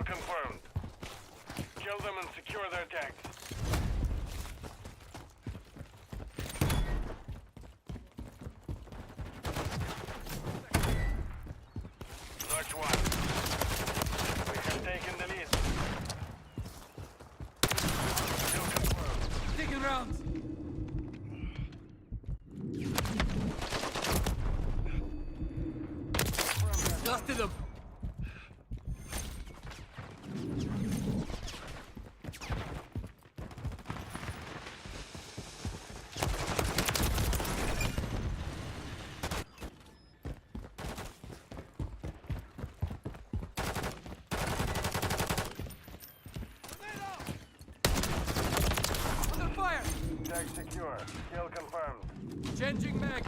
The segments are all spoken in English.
Kill confirmed. Kill them and secure their tanks. March 1. We have taken the lead. Kill confirmed. Taking rounds. Dusted them. Under fire. Tag secure. Kill confirmed. Changing mag.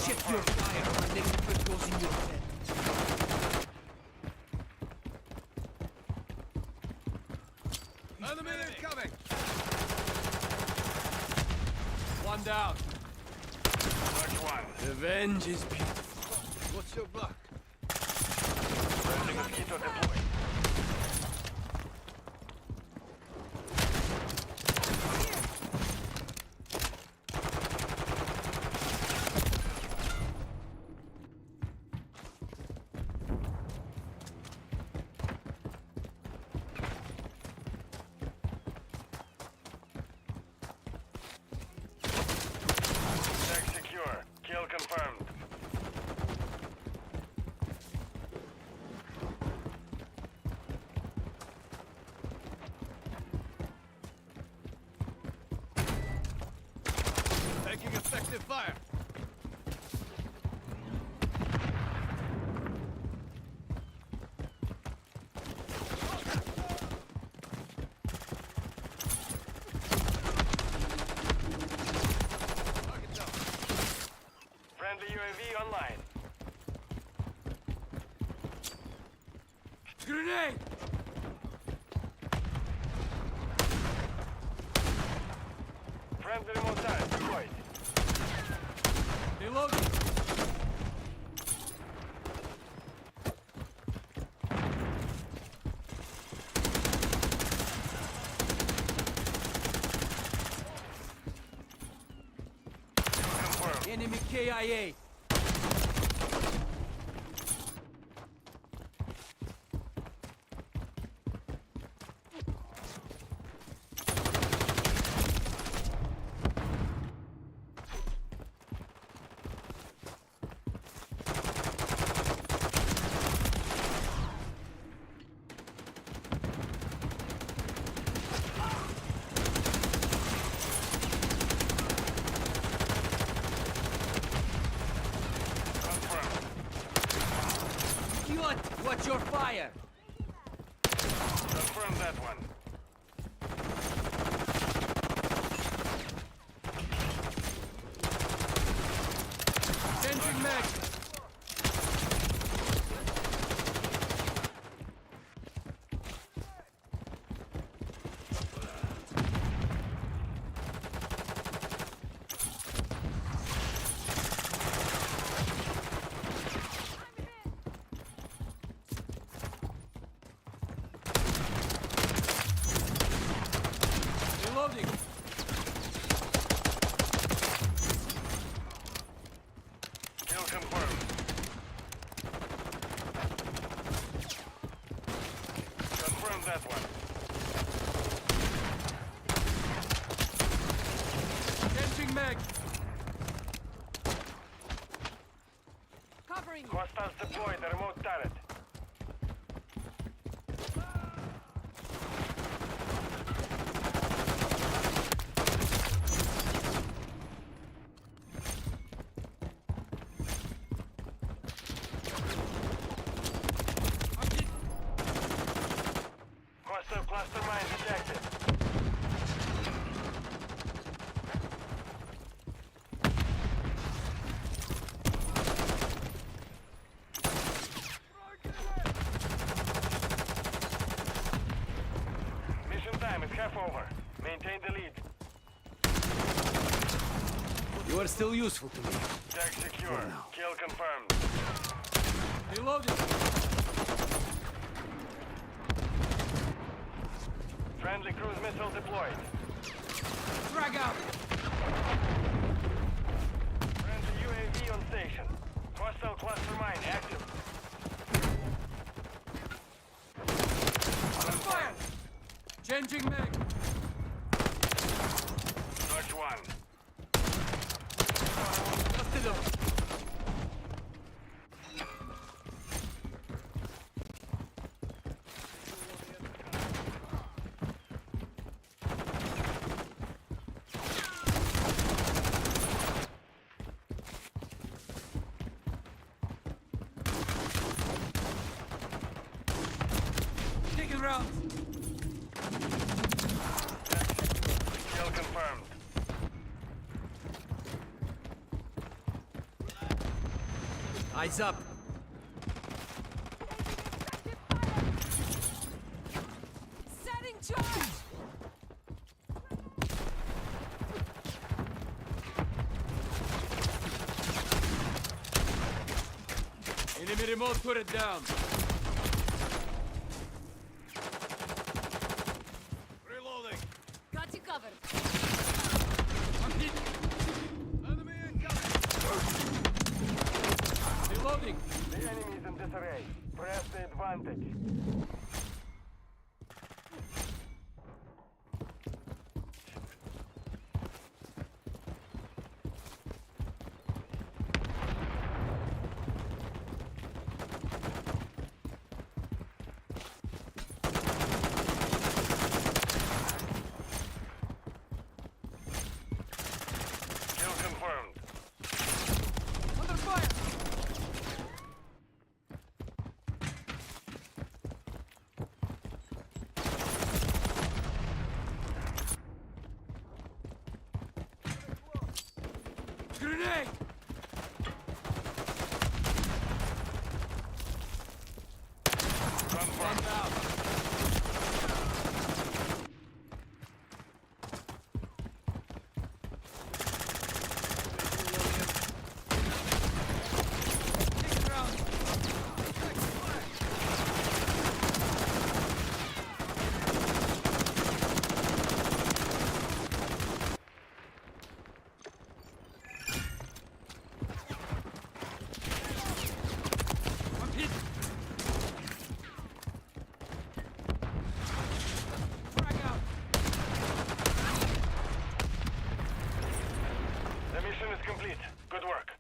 Check your fire, my next foot goes in your head. Enemy incoming! One down. March 1. Revenge is beautiful. What's your block? Friendly mosquito deployed. Tag secure. Kill confirmed. Taking effective fire. Target down. Friendly UAV online. Grenade! Friendly remote turret deployed. Reloading. Confirmed. Enemy KIA. Confirmed. Watch your fire. Confirm that one. Changing mag. Reloading. Kill confirmed. Confirm that one. Changing mag. Covering you. Hostiles deployed the remote turret. Hostile cluster mine detected. Ref over. Maintain the lead. You are still useful to me. Deck secure. now. Kill confirmed. Reloading. Friendly cruise missile deployed. Frag out. Friendly UAV on station. Hostile cluster mine active. On fire. Changing mag. Notch 1. Busted up. Taking rounds. Kill confirmed. Eyes up. Setting charge! Enemy remote turret down. Reloading. Got you covered. I'm hit. Enemy incoming. Reloading. The enemy is in disarray. Press the advantage. Kill confirmed. Under fire. Grenade. Confirmed. Out. Taking rounds. I'm hit. Frag out. The mission is complete. Good work.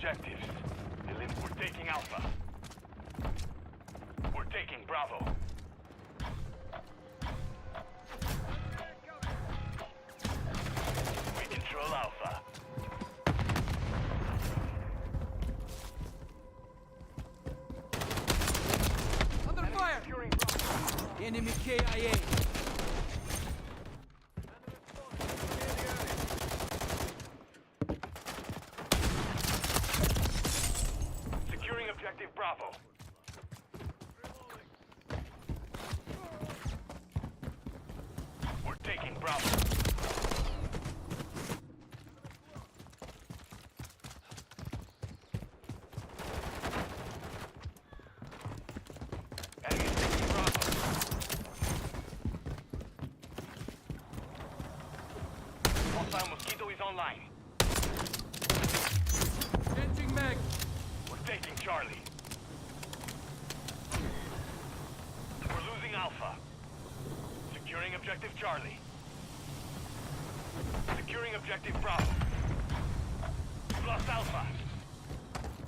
objectives. We're taking Alpha. We're taking Bravo. We control Alpha. Under fire! Securing Bravo. Enemy KIA. Securing objective Bravo. We're taking Bravo. Enemy taking Bravo. Hostile Mosquito is online. Changing mag. We're taking Charlie. We're losing Alpha. Securing objective Charlie. Securing objective Bravo. We've lost Alpha.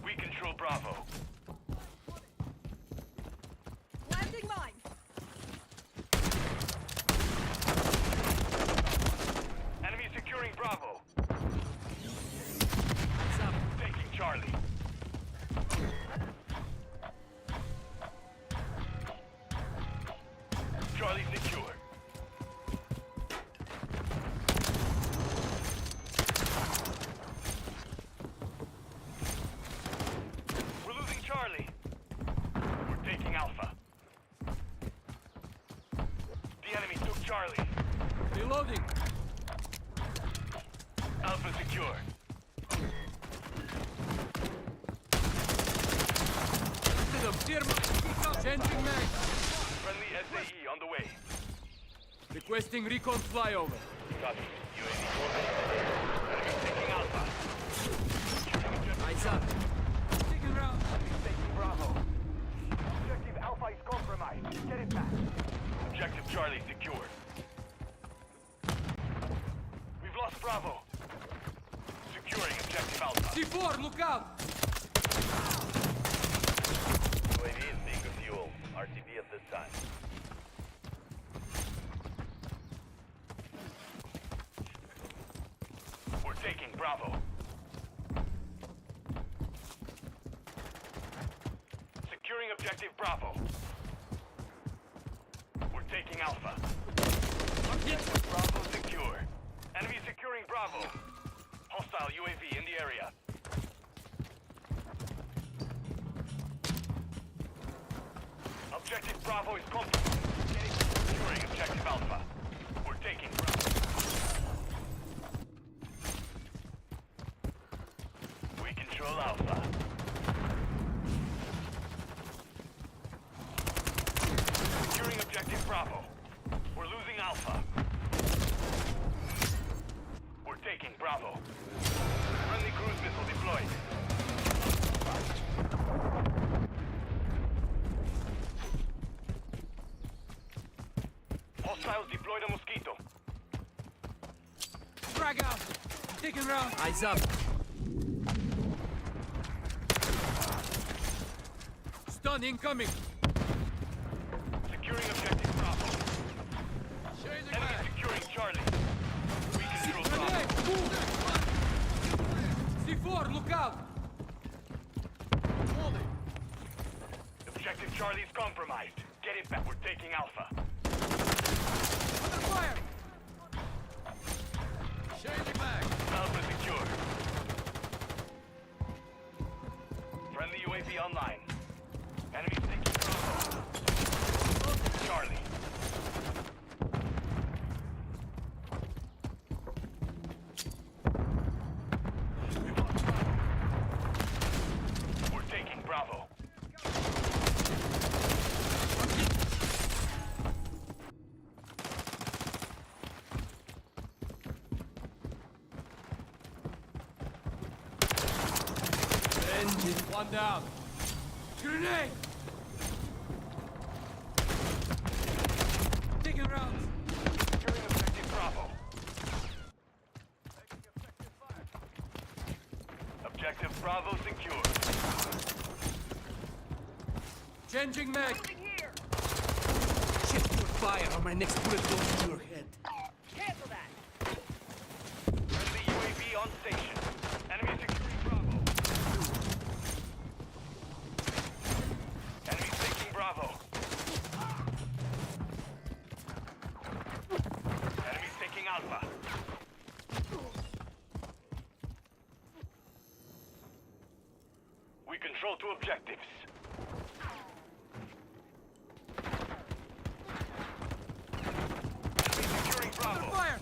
We control Bravo. Landing mine. Enemy securing Bravo. Eyes up. Taking Charlie. Charlie secure. We're losing Charlie. We're taking Alpha. The enemy took Charlie. Reloading. Alpha secure. To them. Tear my. Changing mag. Friendly SAE on the way. Requesting recon flyover. Copy. UAV orbiting. Enemy taking Alpha. Eyes up. Taking round. Taking Bravo. Objective Alpha is compromised. Get it back. Objective Charlie secured. We've lost Bravo. Securing objective Alpha. C4, look out. UAV is being refueled. RTB at this time. We're taking Bravo. Securing objective Bravo. We're taking Alpha. Objective Bravo secure. Enemy securing Bravo. Hostile UAV in the area. Objective Bravo is compromised. Securing objective Alpha. We're taking Bravo. We control Alpha. Securing objective Bravo. We're losing Alpha. We're taking Bravo. Friendly cruise missile deployed. Hostiles deployed a Mosquito. Frag out. Taking round. Eyes up. Stun incoming. Securing objective Bravo. Changing Enemy mag. securing Charlie. We control Grenade. Bravo. Move. C4, look out. Holding. Objective Charlie is compromised. Get it back. We're taking Alpha. Under fire. Changing mag. Alpha secure. Friendly UAV online. Enemy taking Bravo. Charlie. We've lost Bravo. We're taking Bravo. Engine. One down. Grenade. Taking rounds. Securing objective Bravo. Objective Bravo secure. Changing mag. Moving here. Shift your fire or my next bullet goes to your head. Cancel that. Friendly UAV on station. Enemy securing Bravo. Enemy taking Bravo. Enemy taking Alpha. We control two objectives. Enemy securing Bravo. Fire!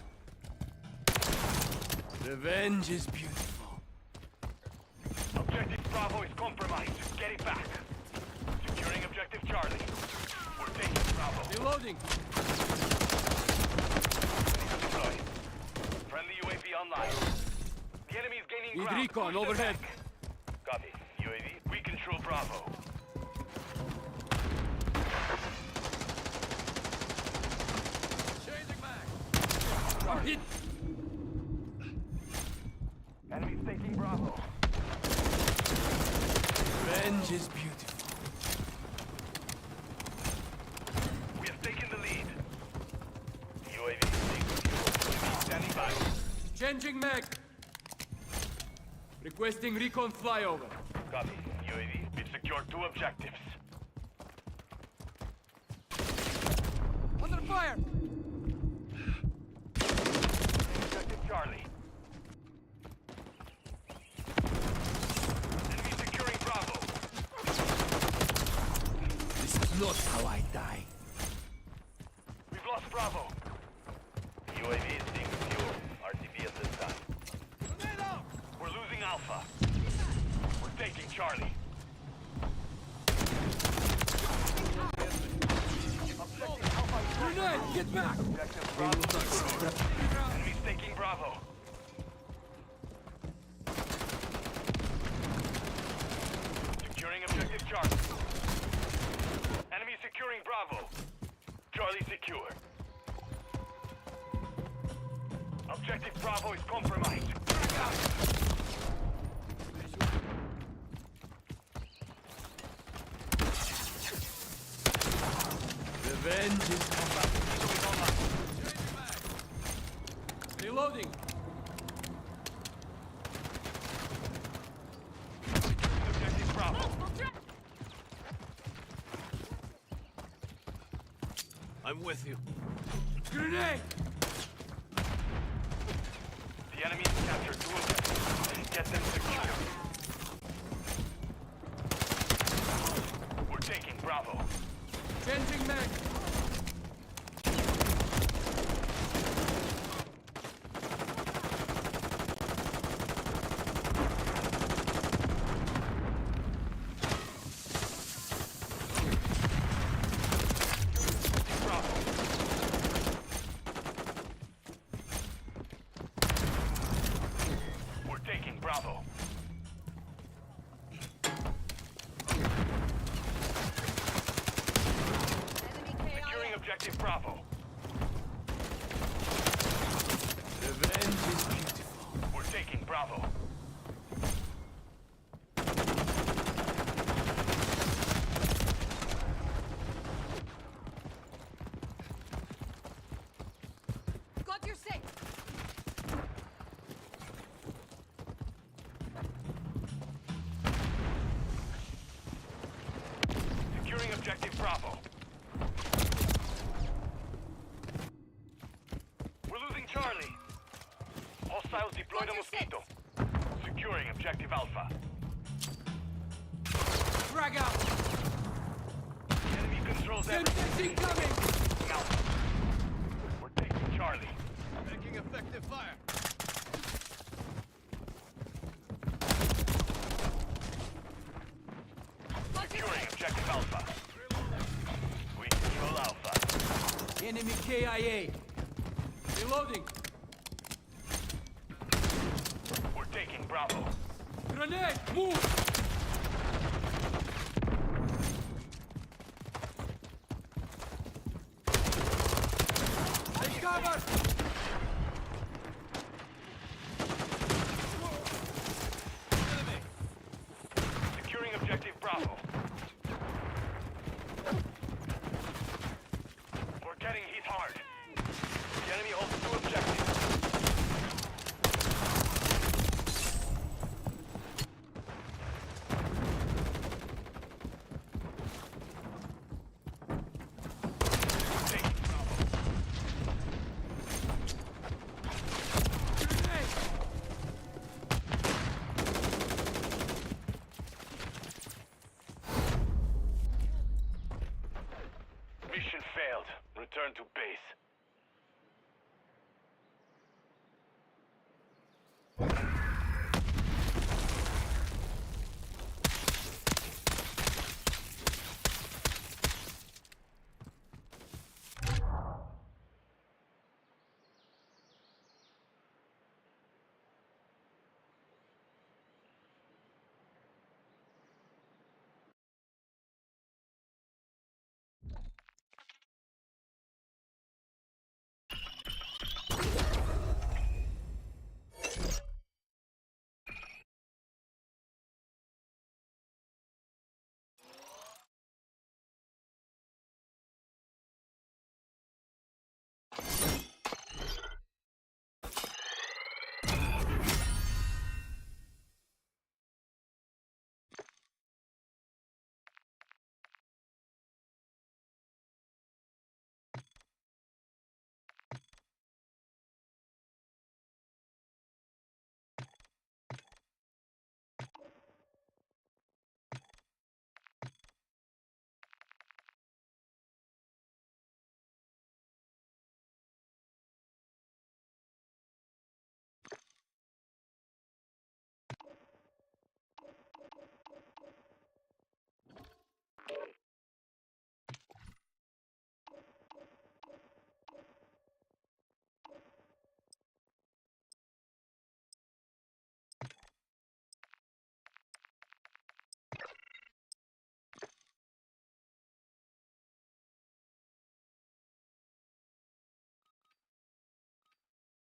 Revenge is beautiful. Objective Bravo is compromised. Get it back. Securing objective Charlie. We're taking Bravo. Reloading. Deployed. Friendly UAV online. The enemy is gaining Need ground. recon Push them overhead. back. Copy. UAV. We control Bravo. Changing mag. Hit. Enemy's taking Bravo. Revenge is beautiful. We have taken the lead. UAV standing by. Changing mag. Requesting recon flyover. Copy. UAV. We've secured two objectives. Under fire. Objective Charlie. Enemy securing Bravo. This is not how I die. We've lost Bravo. UAV is being secured. RTB at this time. We're losing Alpha. We're taking Charlie. Grenade! Get back! Objective Bravo. Enemy's taking Bravo. Securing objective Charlie. Enemy securing Bravo. Charlie secure. Objective Bravo is compromised. Back up. Revenge is reloading. Objective Bravo. I'm with you. Grenade! The enemy has captured two objectives. Get them secure. We're taking Bravo. Changing mag. Bravo. We're taking Bravo. Enemy Securing KIA. objective Bravo. Revenge is beautiful. We're taking Bravo. Got your six. Securing objective Bravo. We're losing Charlie. Hostiles deployed a Roger, Mosquito. Securing objective Alpha. Frag out! Enemy controls everything. Sensei incoming! Alpha. We're taking Charlie. Making effective fire. Got your Securing six. objective Alpha. We control Alpha. Enemy KIA. Reloading. We're taking Bravo. Grenade! Move! Take cover! failed. Return to base.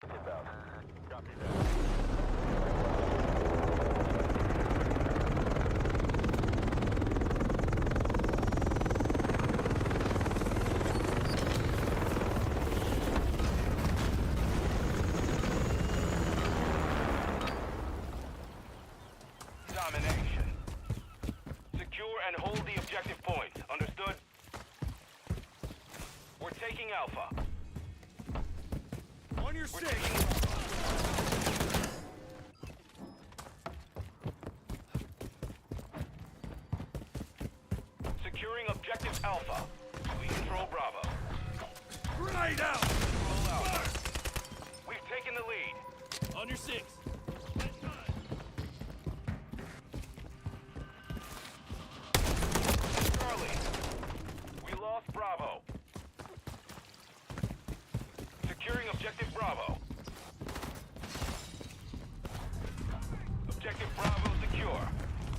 Inbound. Copy that. Domination. Secure and hold the objective point. Understood? We're taking Alpha. On your We're six! taking... Securing objective Alpha. We control Bravo. Grenade out! Roll out. We've taken the lead. On your six! Charlie. We lost Bravo. Securing objective Bravo. Objective Bravo secure.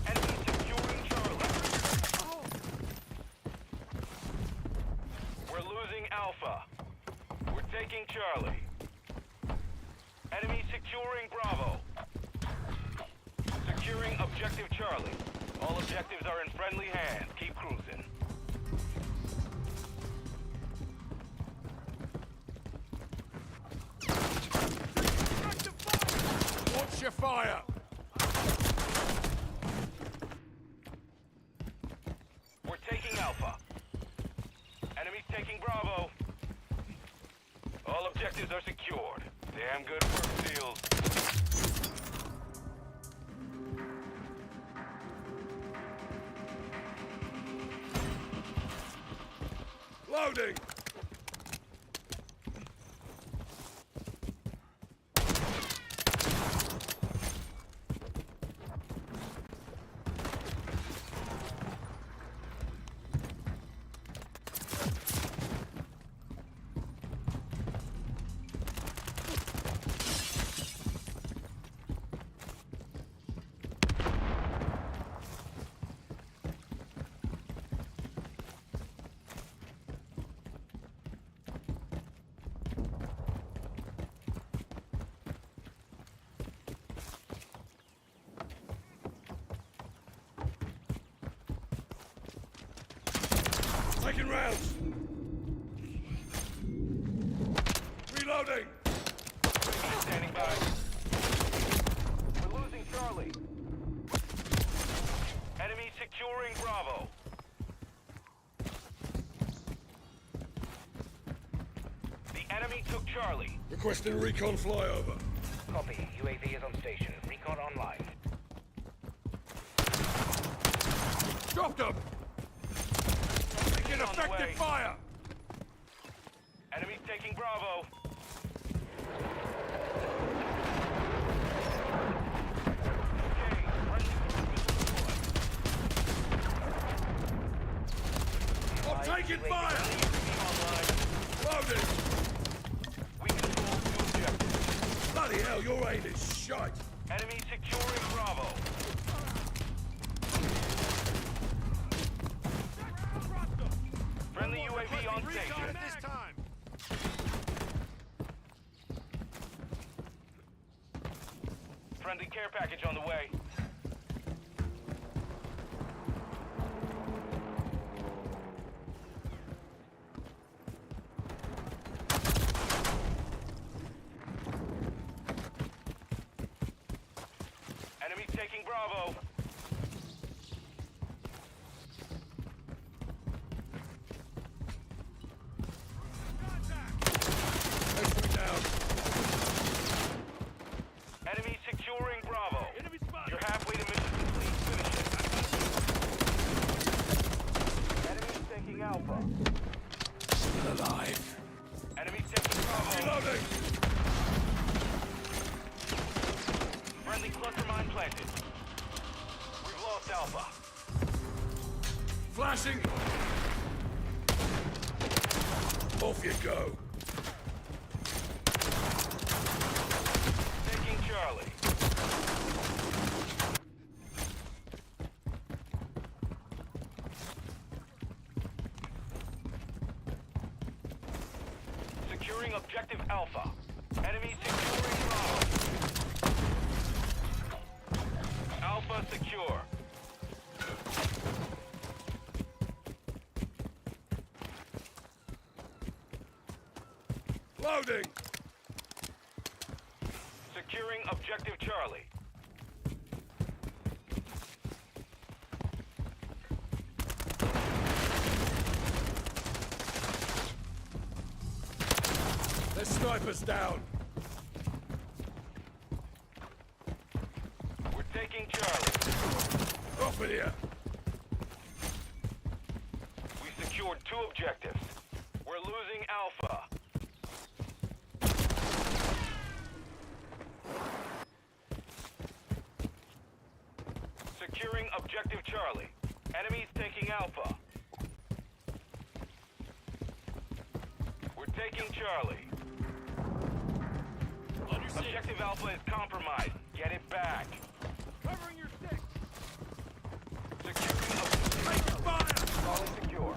Enemy securing Charlie. We're losing Alpha. We're taking Charlie. Enemy securing Bravo. Securing objective Charlie. All objectives are in friendly hands. Keep cruising. Watch your fire! We're taking Alpha. Enemies taking Bravo. All objectives are secured. Damn good work, SEALs. Loading! Taking rounds! Reloading! Standing by. We're losing Charlie. Enemy securing Bravo. The enemy took Charlie. Requesting recon flyover. Copy. UAV is on station. Recon online. Dropped them! Taking On the way. effective fire! taking Bravo. Okay, friendly cruise missile deployed. I'm taking fire! Online. Loaded! We control 2 objectives. Bloody hell, your aim is shite! Enemy securing Bravo. Friendly UAV on station. This time. Friendly care package on the way. Enemies taking Bravo. Take me down. Enemy securing Bravo. Enemy spotted. You're halfway to mission complete. Finish it. Enemies taking Alpha. Still alive. Enemies taking Bravo. Reloading! Friendly cluster mine planted. We've lost Alpha. Flashing! Off you go. Taking Charlie. Securing objective Alpha. Enemy securing Bravo. Alpha secure. Loading! Securing objective Charlie. There's snipers down. We're taking Charlie. Off with here. We secured 2 objectives. We're losing Alpha. Securing objective Charlie. Enemies taking Alpha. We're taking Charlie. On your six. Objective Alpha is compromised. Get it back. Covering your six. Securing Taking fire! Calling secure.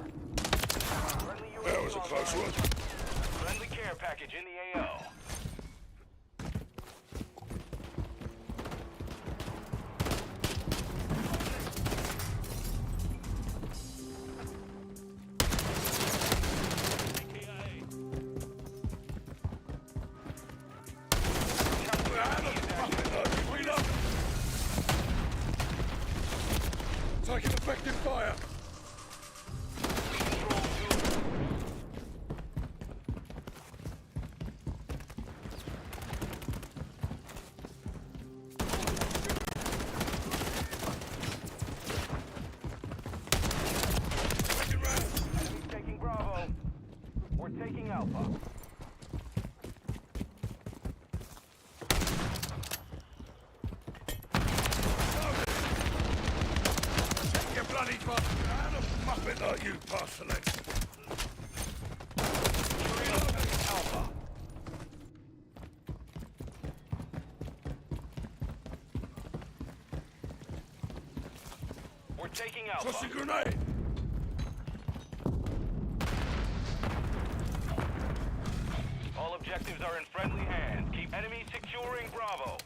Friendly UAV That was a close online. one. Friendly care package in the AO. Taking effective fire. Taking round. Enemies taking Bravo. We're taking Alpha. Check your bloody butt. How the muppet like you pass select? Alpha. We're taking Alpha. Tossing grenade. All objectives are in friendly hands. Keep enemy securing Bravo.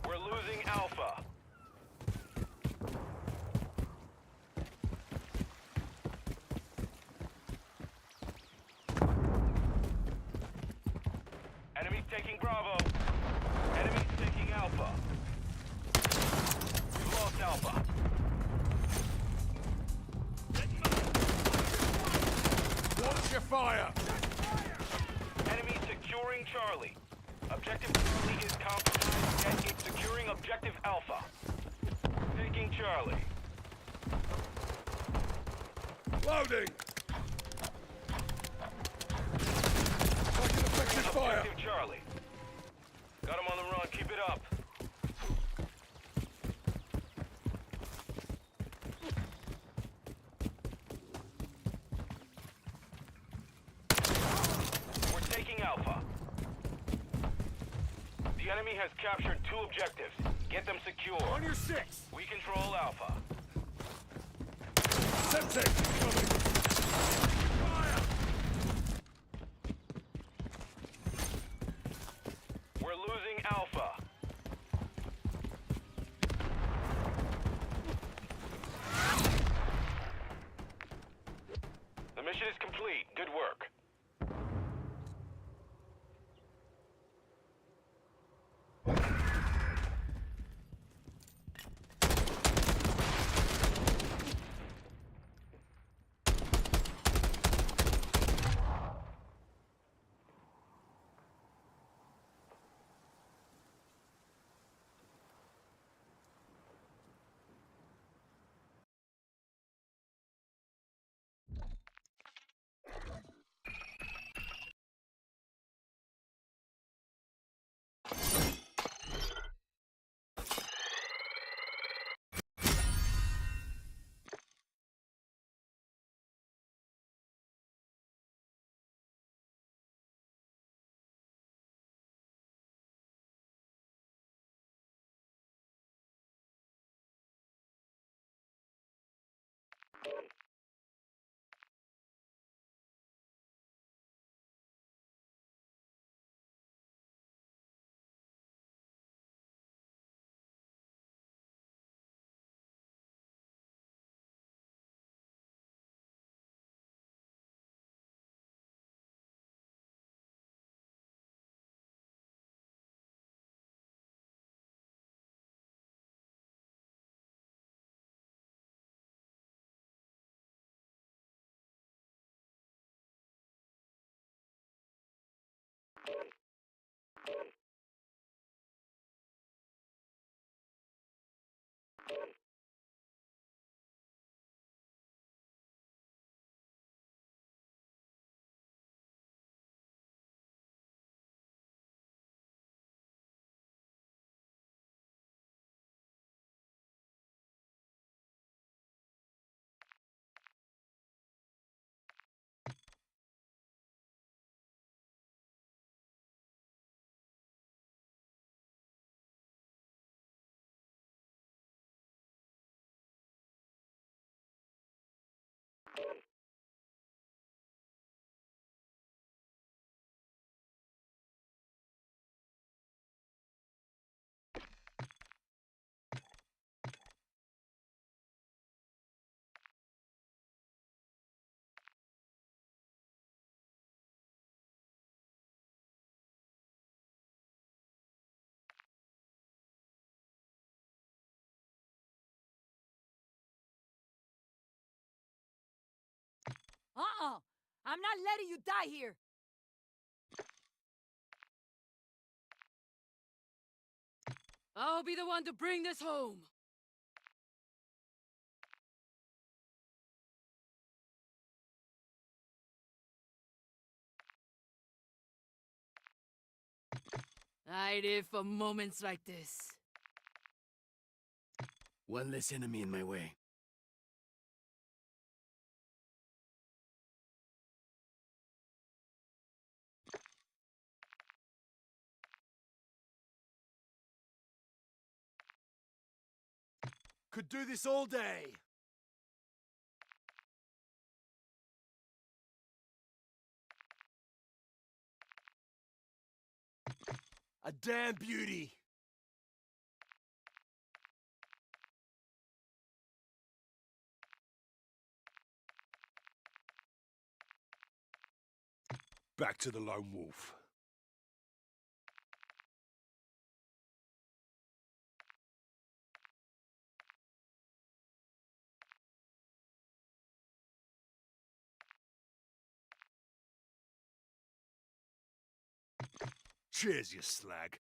We're losing Alpha. Enemies taking Bravo. Enemies taking Alpha. We've lost Alpha. Watch your fire. Enemy securing Charlie. Objective Charlie is compromised and it's securing objective Alpha. Taking Charlie. Loading! Taking effective fire! Objective Charlie. Got him on the run, keep it up. We're taking Alpha. The enemy has captured 2 objectives. Get them secure. On your 6. We control Alpha. Semtex incoming! Fire! We're losing Alpha. The mission is complete. Good work. Uh-uh. I'm not letting you die here. I'll be the one to bring this home. I live for moments like this. One less enemy in my way. Could do this all day. A damn beauty. Back to the lone wolf. Cheers, you slag.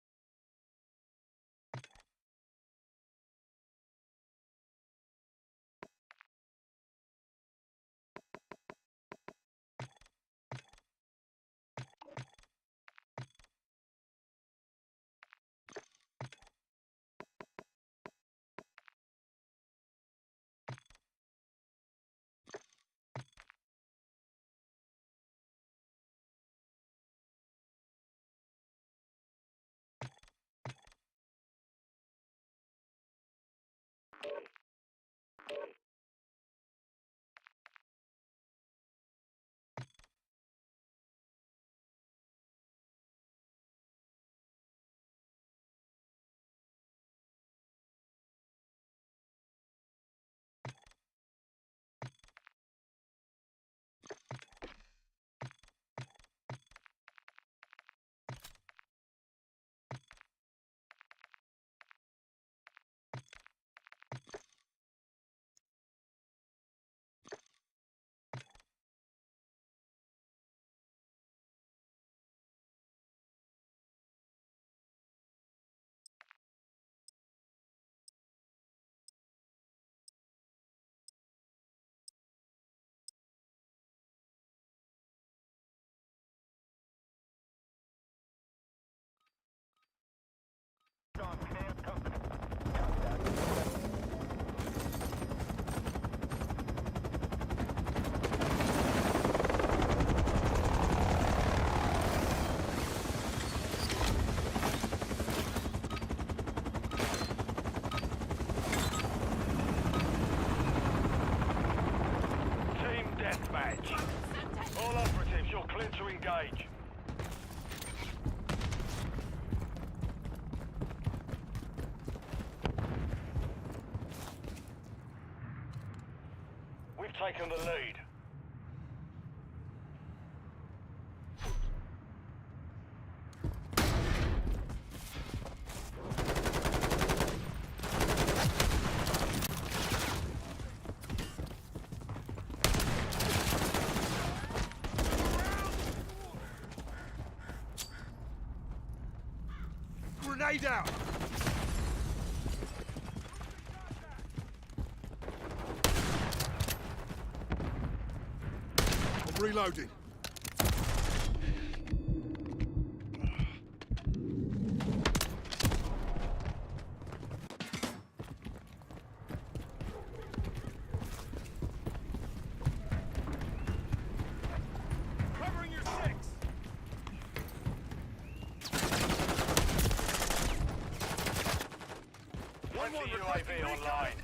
deathmatch. All operatives, you're clear to engage. We've taken the lead. Grenade out! I'm reloading. Covering your six! Friendly UAV online.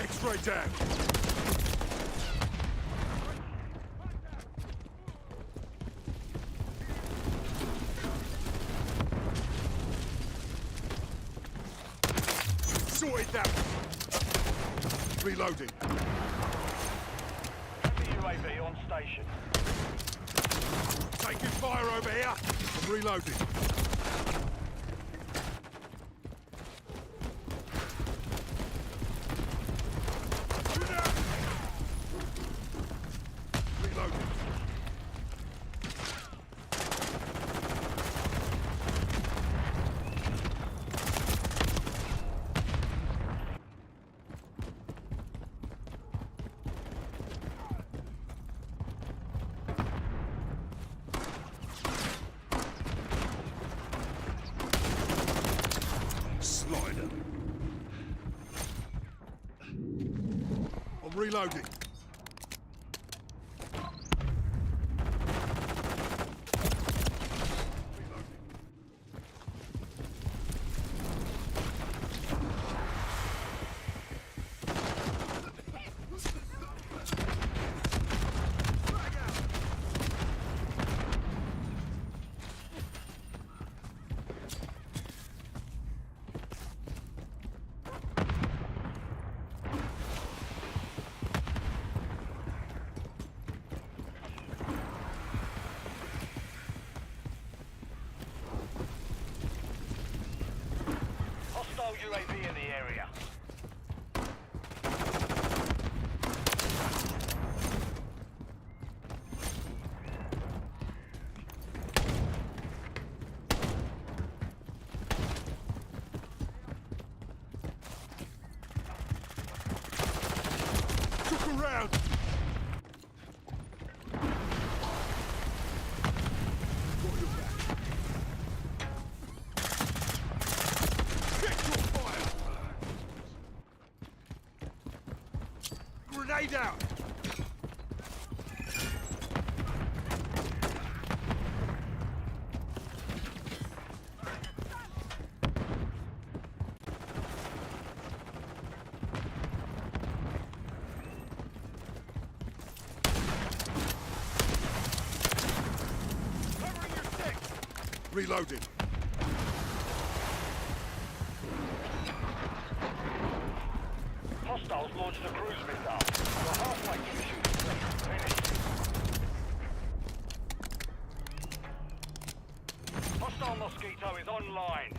X-ray down. Sorted that. Reloading. Friendly UAV on station. Taking fire over here. I'm reloading. Reloading. Slider. I'm reloading. Hostile UAV in the area. Took a round. Got your back. Check your fire. Grenade out. Covering your six. Reloading. Hostiles launched a cruise missile. We're halfway to mission finished. Hostile Mosquito is online.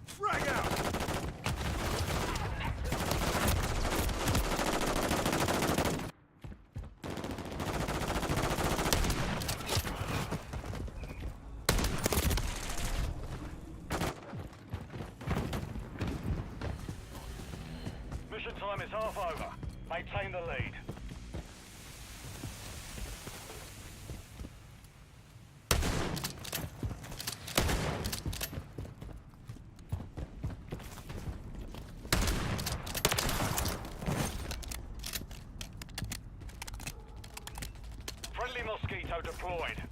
Frag out. Mission time is half over. Maintain maintain the lead. Friendly Mosquito deployed.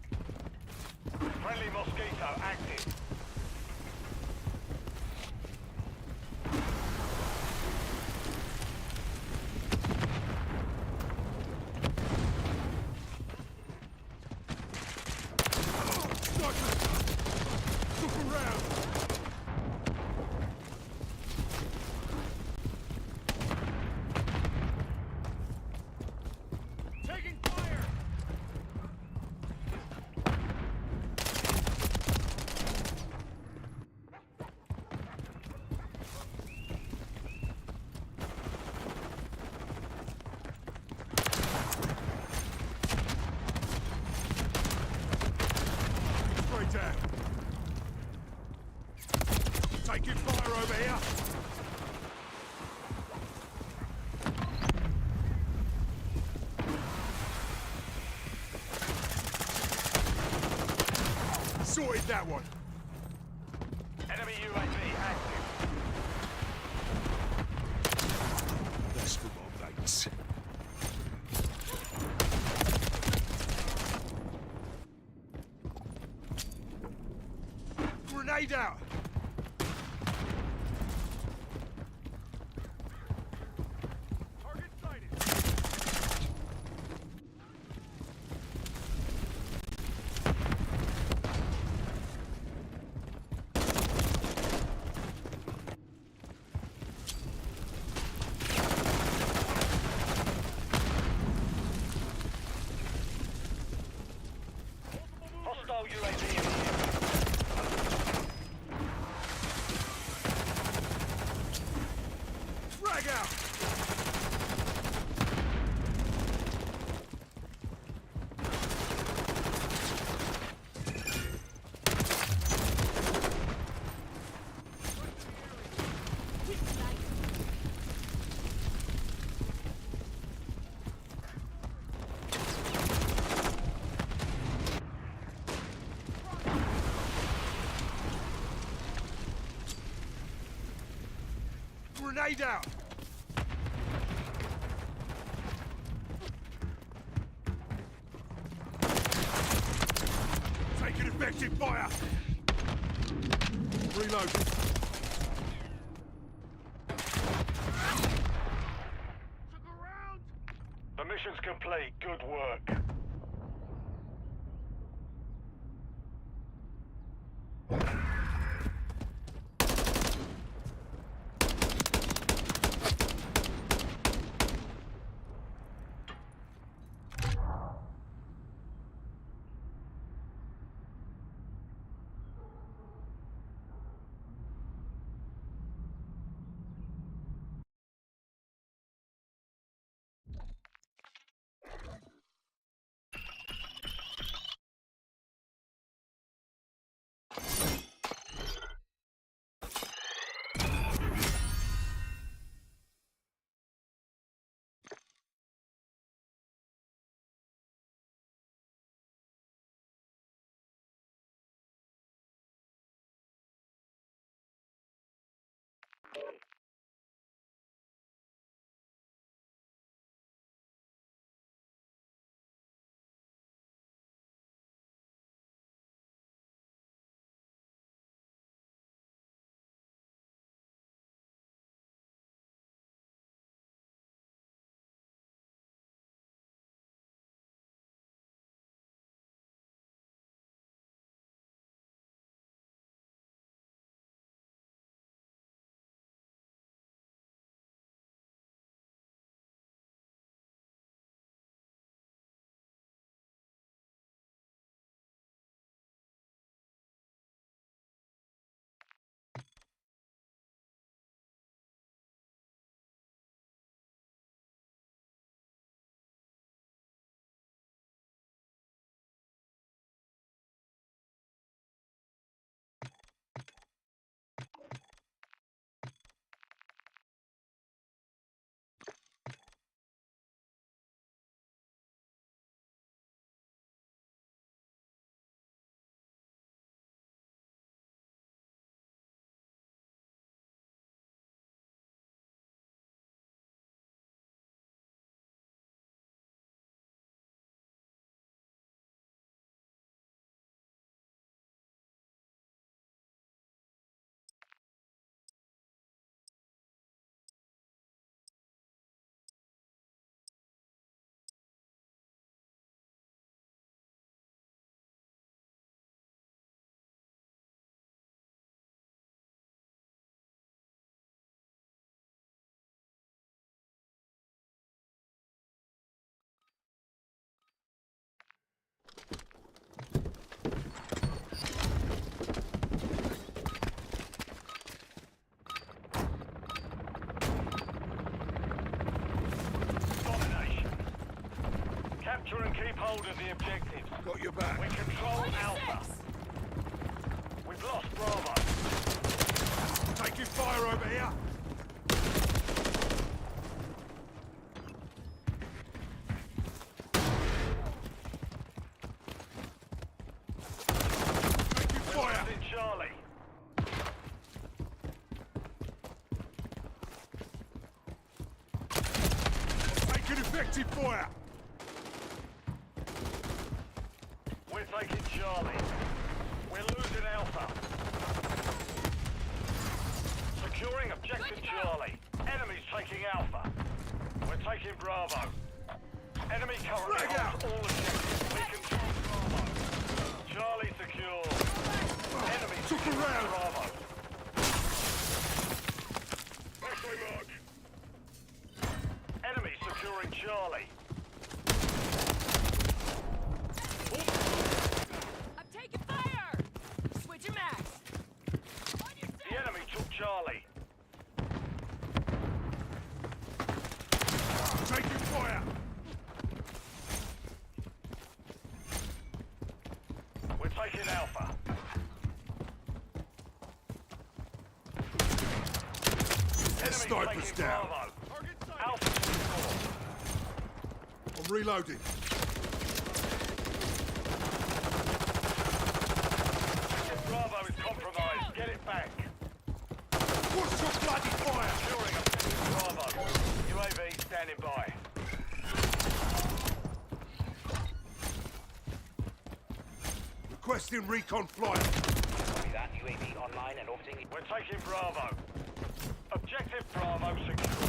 Friendly Mosquito active. Look around! Taking fire! Straight down. Taking fire over here. Sorted that one. Enemy UAV active. That's for my mates. Grenade out! Target sighted! Hostile UAV in the air. Frag out! Grenade out! Taking effective fire! Reload. The mission's complete. Good work. Capture and keep hold of the objectives. Got your back. We control Alpha. We've lost Bravo. Taking fire over here. Taking fire. In Charlie. Taking effective fire. We're taking Charlie. We're losing Alpha. Securing objective Charlie. Enemy's taking Alpha. We're taking Bravo. Enemy currently Frag out. holds all objectives. We control Bravo. Charlie secure. Enemy Took securing around. Bravo. Halfway mark. Enemy securing Charlie. I'm taking fire! Switching max. The enemy took Charlie. Taking fire. We're taking Alpha. That Enemy's sniper's taking down. Bravo. Alpha secure. I'm reloading. Bravo is compromised. Get it back. What's your bloody fire? Securing objective Bravo. UAV standing by. Requesting recon flight. Copy that. UAV online and orbiting. We're taking Bravo. Objective Bravo secure.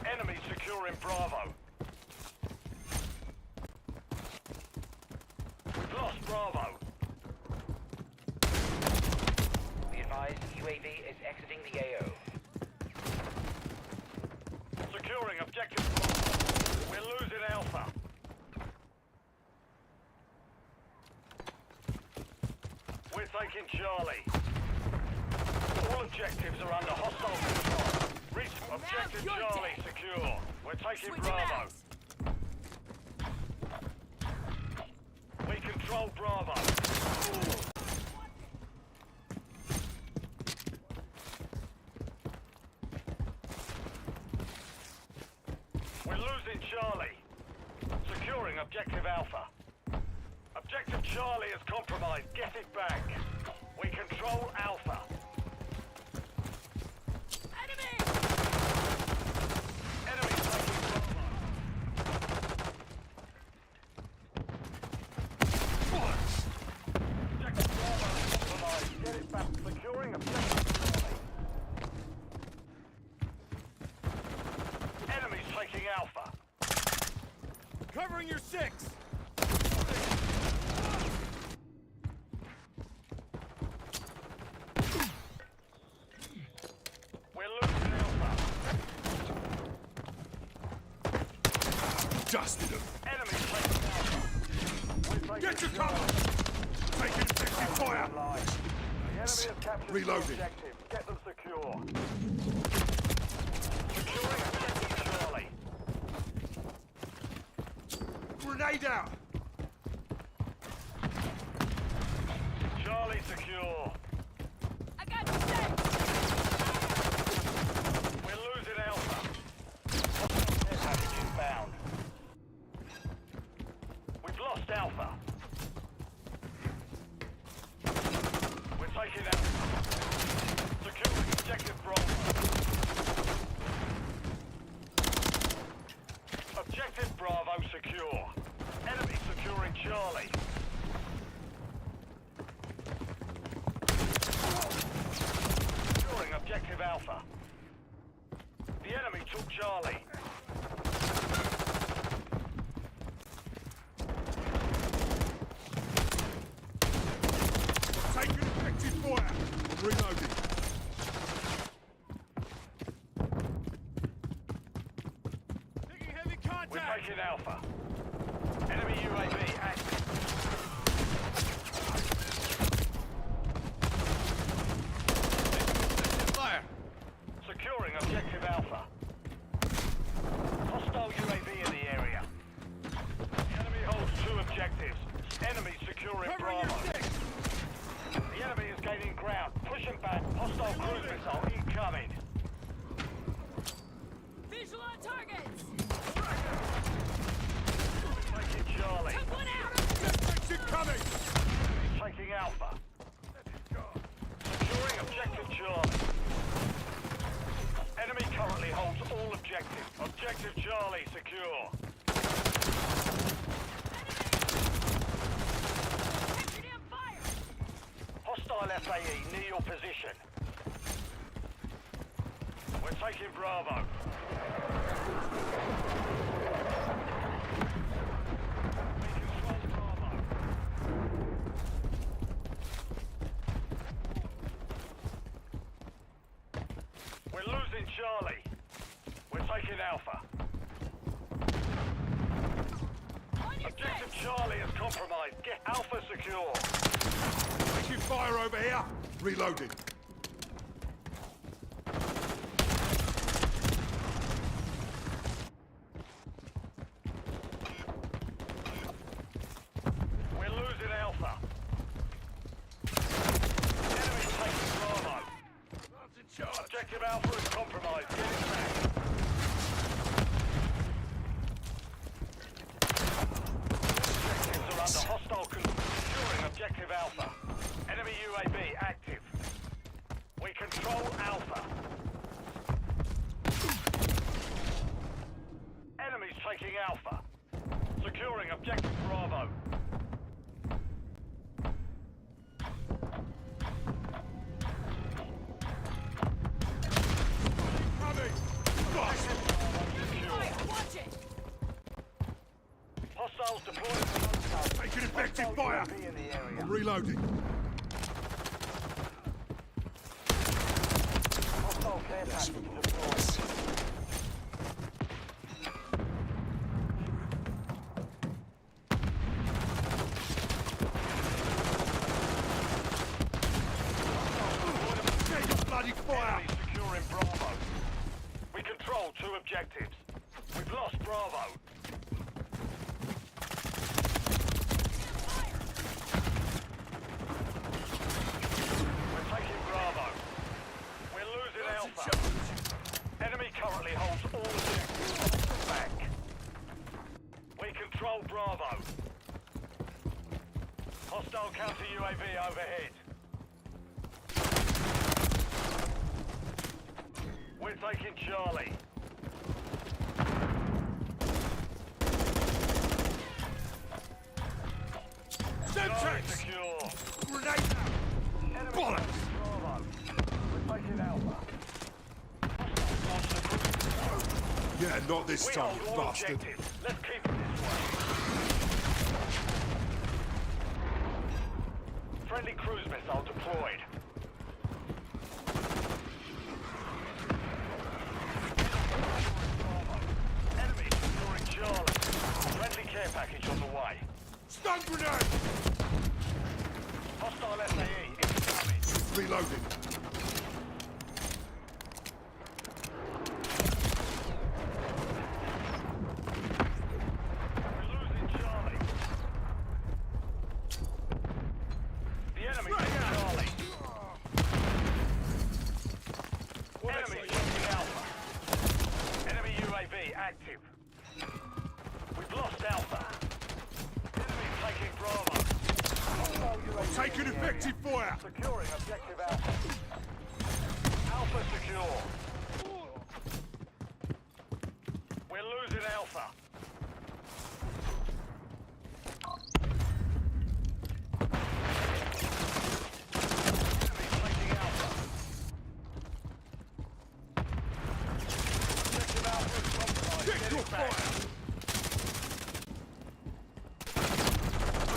Enemy securing Bravo. We've lost Bravo. Be advised, UAV is exiting the AO. Securing objective Bravo. We're losing Alpha. We're taking Charlie. All objectives are under hostile control. Reach objective you're Charlie dead. secure. We're taking Switching Bravo. max. We control Bravo. We're losing Charlie. Securing objective Alpha. Objective Charlie is compromised. Get it back. We control Alpha. Enemy! Enemy taking Bravo. Objective Bravo is compromised. Get it back. Securing objective Charlie. Enemy's taking Alpha. Covering your six! We're losing Alpha. Dusted them. Enemy's taking Alpha. We're taking Get your Charlie. cover. Taking effective fire. Online. The enemy has captured Reloading. the objective. Get them secure. Securing objective Charlie. Grenade out. Charlie secure. I got you set! We're losing Alpha. Hostile package inbound. We've lost Alpha. We're taking Alpha. Securing objective Bravo. Objective Bravo secure. Enemy securing Charlie. Securing objective Alpha. The enemy took Charlie. Taking effective fire. I'm reloading. Taking heavy We're contact! taking Alpha. Enemy UAV active. Fire! Falling back. Hostile cruise missile incoming. Visual on targets! Taking Charlie. Took one out! Jetpack's incoming! Taking Alpha. Securing objective Charlie. Enemy currently holds all objectives. Objective Charlie secure. Captured him, fire! Hostile FAE near your position. We're taking Bravo. We control Bravo. We're losing Charlie. We're taking Alpha. On your Objective face! Charlie is compromised. Get Alpha secure. Taking fire over here! Reloading. We're losing Alpha. Enemy taking Bravo. That's in charge. Objective Alpha is compromised. Get it back. Objectives are under hostile control. Securing Objective Alpha. Enemy UAV active. We control Alpha. Enemies taking Alpha. Securing Objective Bravo. Coming! Boss! Fire! Watch it! Hostiles deployed. Taking effective fire! UAV in the area. I'm reloading. Hostile care package deployed. Take your bloody fire! Enemy securing Bravo. We control 2 objectives. We've lost Bravo. We're taking Bravo. We're losing Alpha. Enemy currently holds all objectives. Back. We control Bravo. Hostile counter UAV overhead. We're taking Charlie. Charlie Semtex! secure. Grenade out! Enemy Bollocks! taking Bravo. We're taking Alpha. Yeah, not this We time, hold all bastard. objectives. Let's keep it this way. Friendly cruise missile deployed. Enemy securing Charlie. Friendly care package on the way. Stun grenade! Hostile SAE incoming. Reloading. We're losing Charlie. The enemy took Charlie. Enemy taking Alpha. Enemy UAV active. We've lost Alpha. Enemy taking Bravo. Hostile UAV Taking in the effective area. fire! Securing objective Alpha. Alpha secure. We're losing Alpha. Enemy taking Alpha. Objective Alpha is compromised. Kick Get your it back. fire!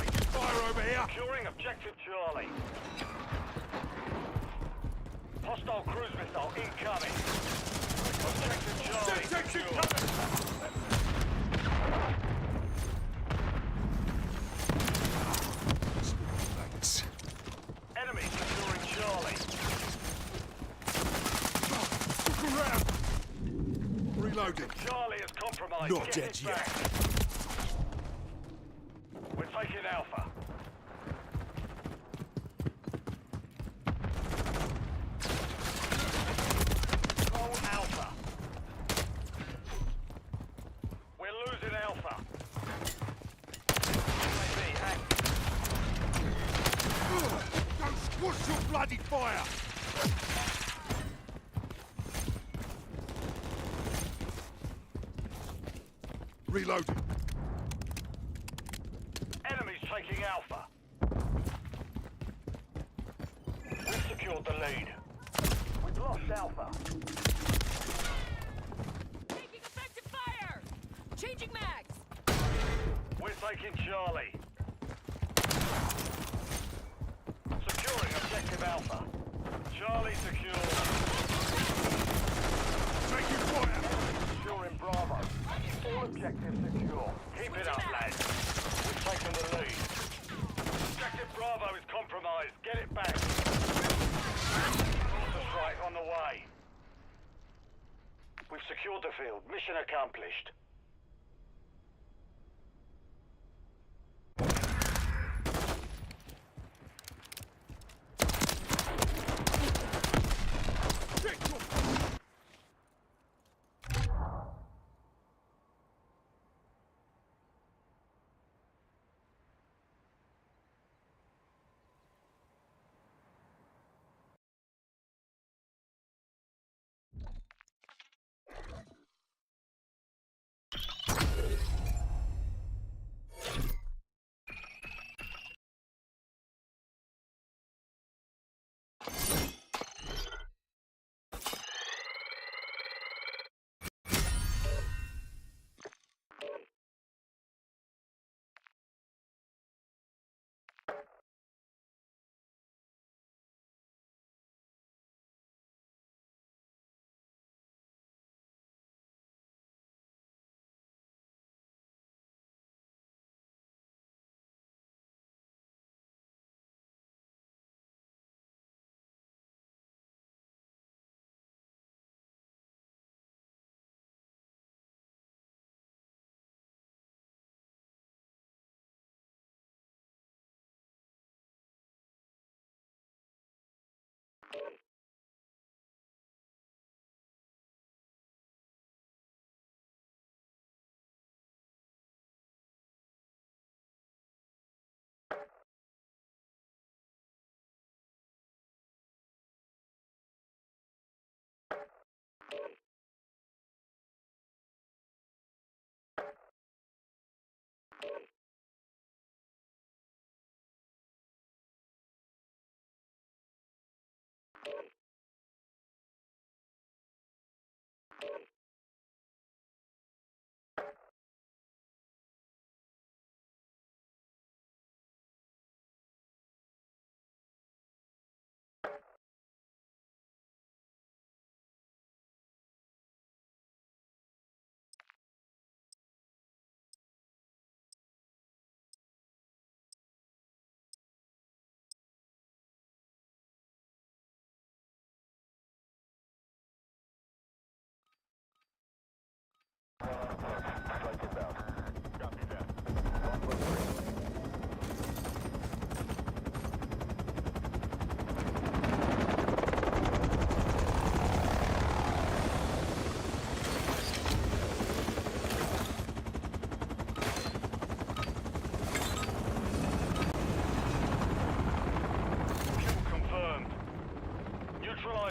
Taking fire over here! Securing objective Charlie. Hostile cruise missile incoming. Objective Charlie Semtex secure. incoming! Thanks. Enemy securing Charlie. Look around! Reloading. Charlie is compromised. Not Get dead it yet. back. We're taking Alpha. fire! Reloading. Enemies taking Alpha. We've secured the lead. We've lost Alpha. Taking effective fire! Changing mags! We're taking Charlie. Securing objective Alpha. Charlie secure. Taking fire! Securing Bravo. All objectives secure. Keep it up, lads. We've taken the lead. Objective Bravo is compromised. Get it back. Mortar strike on the way. We've secured the field. Mission accomplished.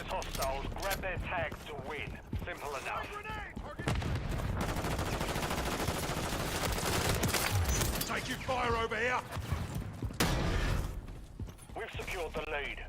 Hostiles, grab their tags to win. Simple enough. Taking fire over here! We've secured the lead.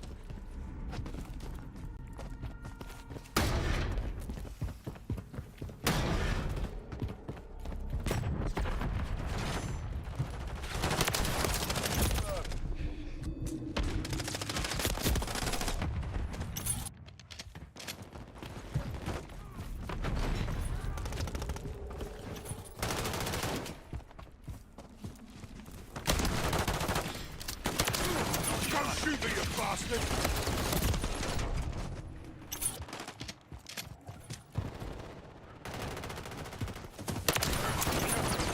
Shoot me, you bastard!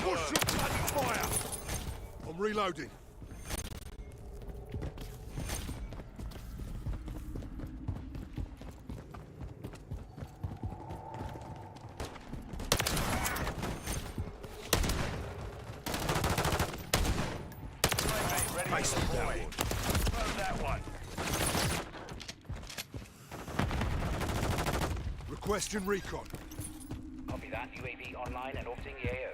Push your bloody fire! I'm reloading. Ready Base to deploy. down. Confirm that one. Question recon. Copy that. UAV online and orbiting the AO.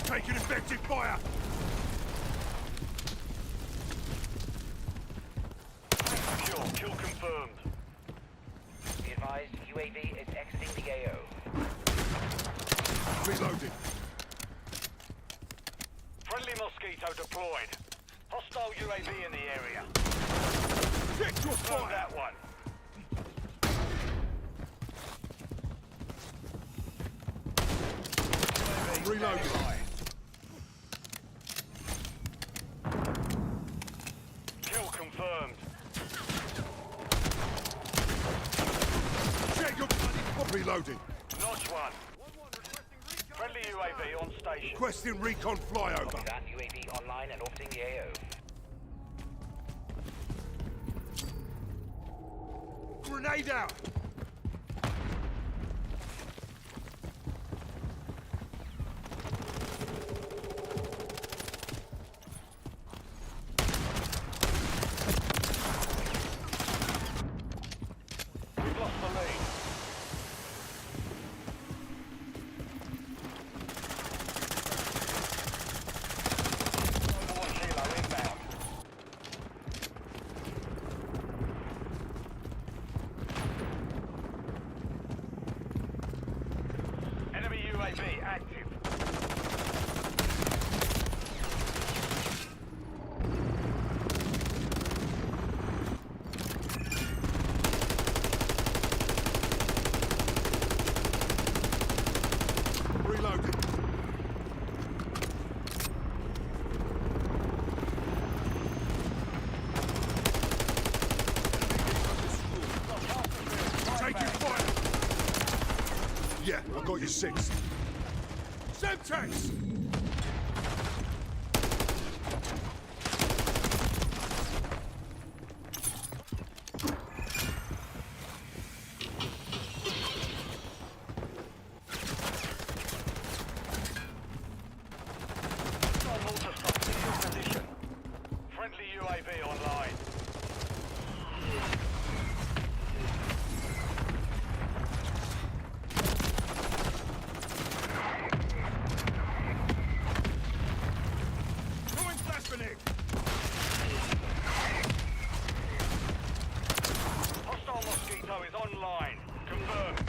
Taking effective fire. Secure. Kill confirmed. Be advised, UAV is exiting the AO. Reloading. Friendly Mosquito deployed. Hostile UAV in the area. Check your Confirm fire. that one. Reloading. Kill confirmed. Check your reloading. Notch one. Friendly UAV on station. Requesting recon flyover. Copy that. UAV online and orbiting the AO. Grenade out. We've lost the lead. Overwatch Helo inbound. Enemy UAV active. Reloading. Taking fire. Yeah, I got you 6. Semtex! Position. Friendly UAV online. Throwing flashbang. Hostile Mosquito is online. Confirmed.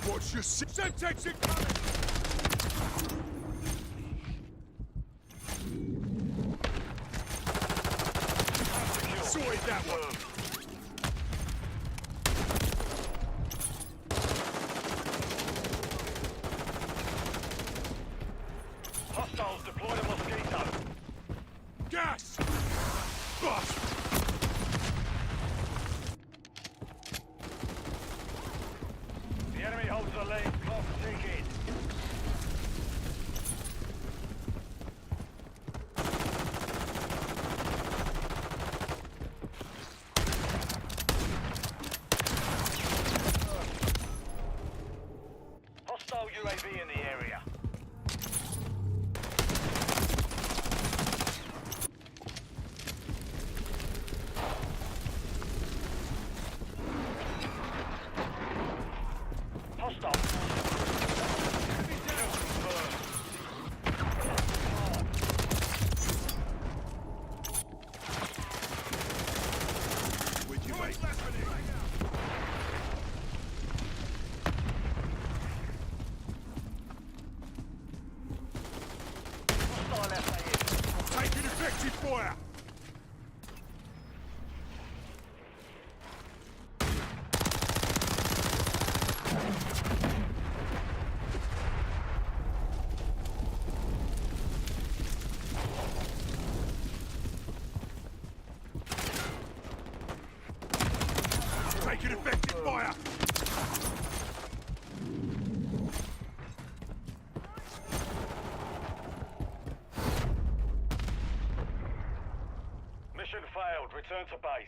Watch your Semtex incoming! Secure. Sorted that one. Confirmed. Hostiles deployed a Mosquito. Gas! Bust! The enemy holds the lead. Clock ticking. Hostile UAV in the area. Hostile. Kill confirmed. With you, mate. Hostile FAE. Taking effective fire! Taking effective fire! failed. Return to base.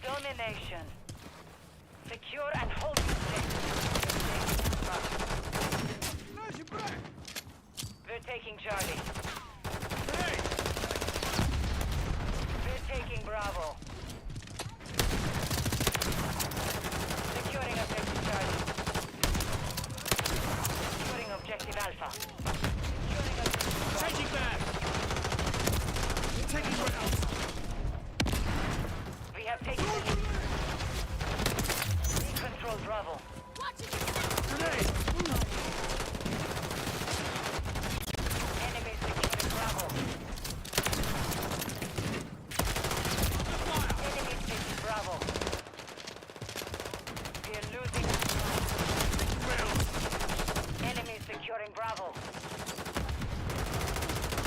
Domination. Secure and hold the objective. We're taking Charlie. We're taking Bravo. Securing objective Charlie. Securing objective Alpha. Securing objective Bravo. Changing back! We're taking ground! We have taken the lead. We control Bravo. Grenade! Enemy securing Bravo. Enemy taking Bravo. We are losing. Enemy securing Bravo.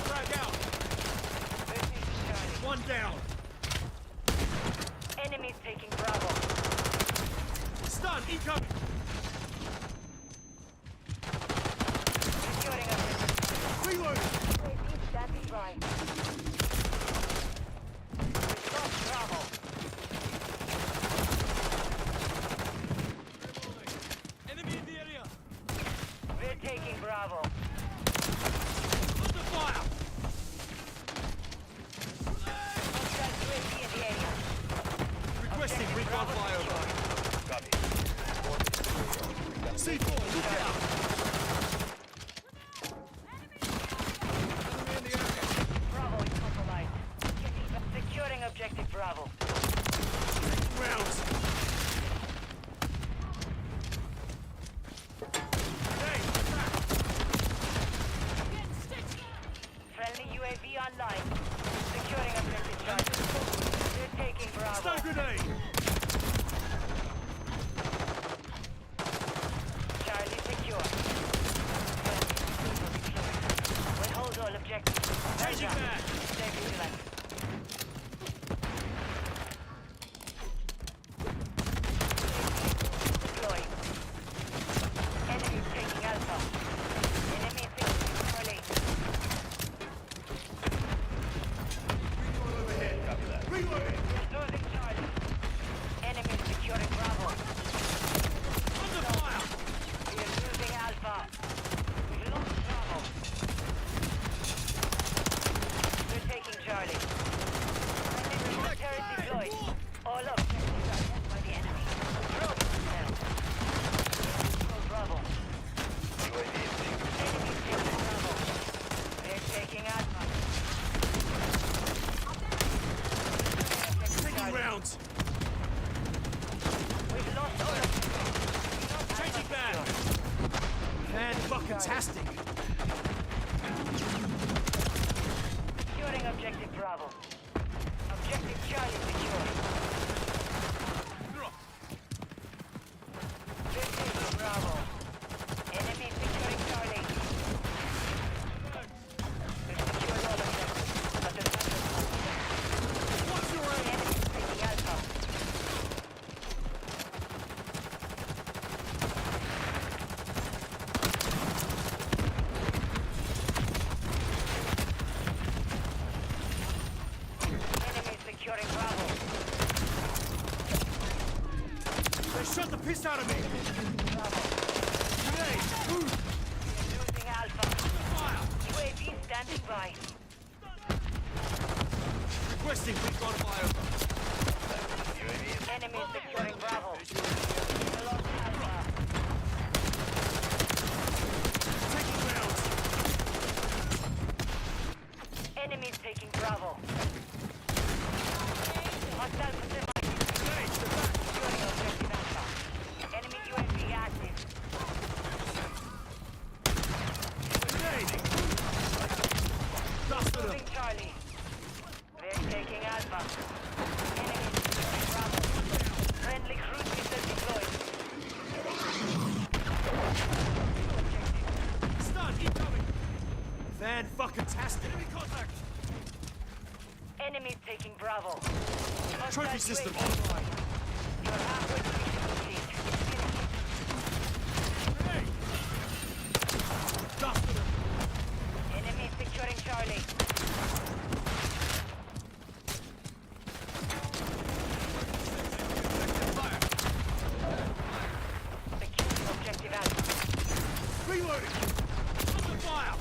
Frag out! We're taking Charlie. One down! Enemies taking Bravo. Stun! Incoming! Securing objective. Reload! Standing by. We've lost Bravo. Enemy in the area! We're taking Bravo. Under fire! Hostile UAV in the area. Requesting recon flyover. Copy. C4, look out! Enemy in the area! Bravo is compromised. Securing objective Bravo. Rounds! Grenade! Attack! Friendly UAV online. Securing objective Charlie. We're taking Bravo. Stun grenade! Charlie secure. We'll hold all objectives. Changing Roger. back! Stay vigilant. Deploy. Enemy taking Alpha. Enemy taking Charlie. Reloading! Losing Charlie. Enemy securing Bravo. Under fire! We are losing Alpha. We lost Bravo. We're taking Alpha. Taking rounds. We've lost all of them. Changing back. Fan-fucking-tastic. Securing objective Bravo. Objective Charlie secure. This is Bravo. Enemy securing Charlie. We've secured all of them, but the What's your aim? enemy is taking Alpha. Enemy securing Bravo. They shot the piss out of me. Bravo. Grenade. Move. Losing Alpha. Fire. UAV standing by. Requesting recon flyover. UAV is Enemy securing Bravo. We lost Alpha. Taking rounds. Enemy taking Bravo. Hostile position. Grenade. Securing objective Alpha. Enemy UAV active. Grenade. Dusted them. Moving Charlie. They're taking Alpha. Enemy securing Bravo. Friendly cruise missile deployed. Stun. Incoming. Fan-fucking-tastic. Enemy contact. Enemy taking Bravo. Trophy Hostile system UAV. online. You're halfway to mission complete. Grenade. Dusted them. Enemy securing Charlie. Fire. Securing objective Alpha. Reloading. Under fire.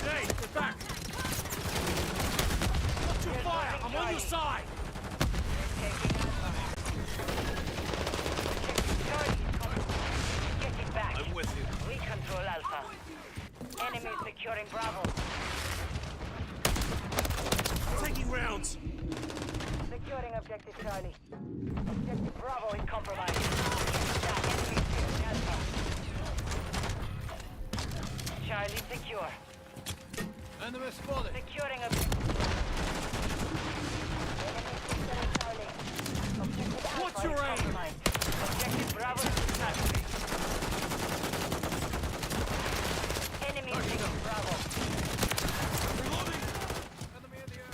Grenade. Get back. Watch your fire. I'm on your side. Taking Alpha. Objective Charlie is coming. Get it back. I'm with you. We control Alpha. Enemy securing Bravo. Taking rounds. Securing objective Charlie. Objective Bravo is compromised. That enemy securing Alpha. Charlie secure. Enemy spotted. Securing objective. Enemy securing Charlie. Objective Alpha What's your is aim? compromised. Objective Bravo is detached. Enemy taking Bravo. Reloading. Enemy in the air.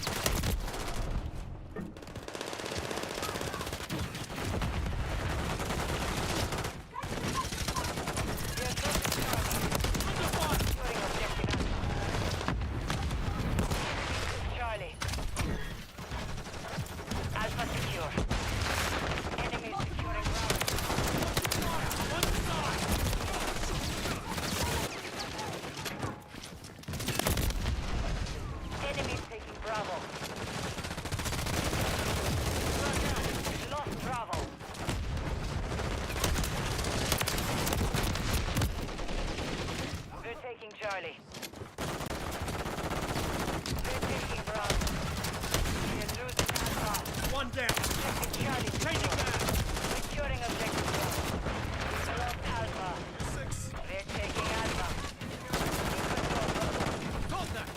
They're taking Charlie. Under fire. Securing objective Alpha. Charlie. Alpha secure. Enemy securing Bravo. On the side. Enemy taking Bravo. We lost Bravo. We're taking Charlie. We're taking Bravo. We're losing Alpha. One down. Objective Charlie Changing secure. back. Securing objective Bravo. We lost Alpha. 6. We're taking Alpha. We control Bravo. Contact.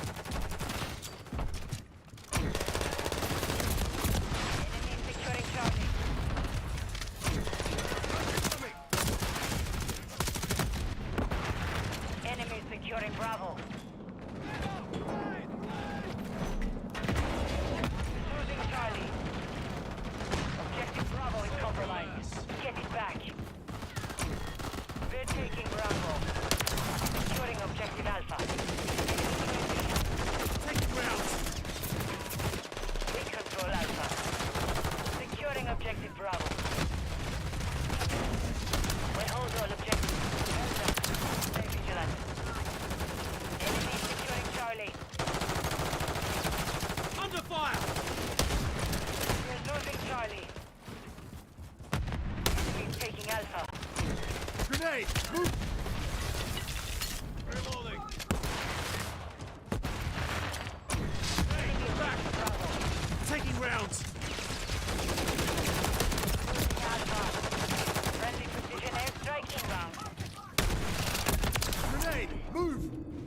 Enemy securing Charlie. Enemy securing Bravo. Losing Charlie. Objective Bravo is compromised. Get it back. We're taking Bravo. Securing objective Alpha. Taking rounds. We control Alpha. Securing objective Bravo. We hold all objectives. Well done. Stay vigilant. Enemy securing Charlie. Under fire. We're losing Charlie. Enemy taking Alpha. Grenade. Move.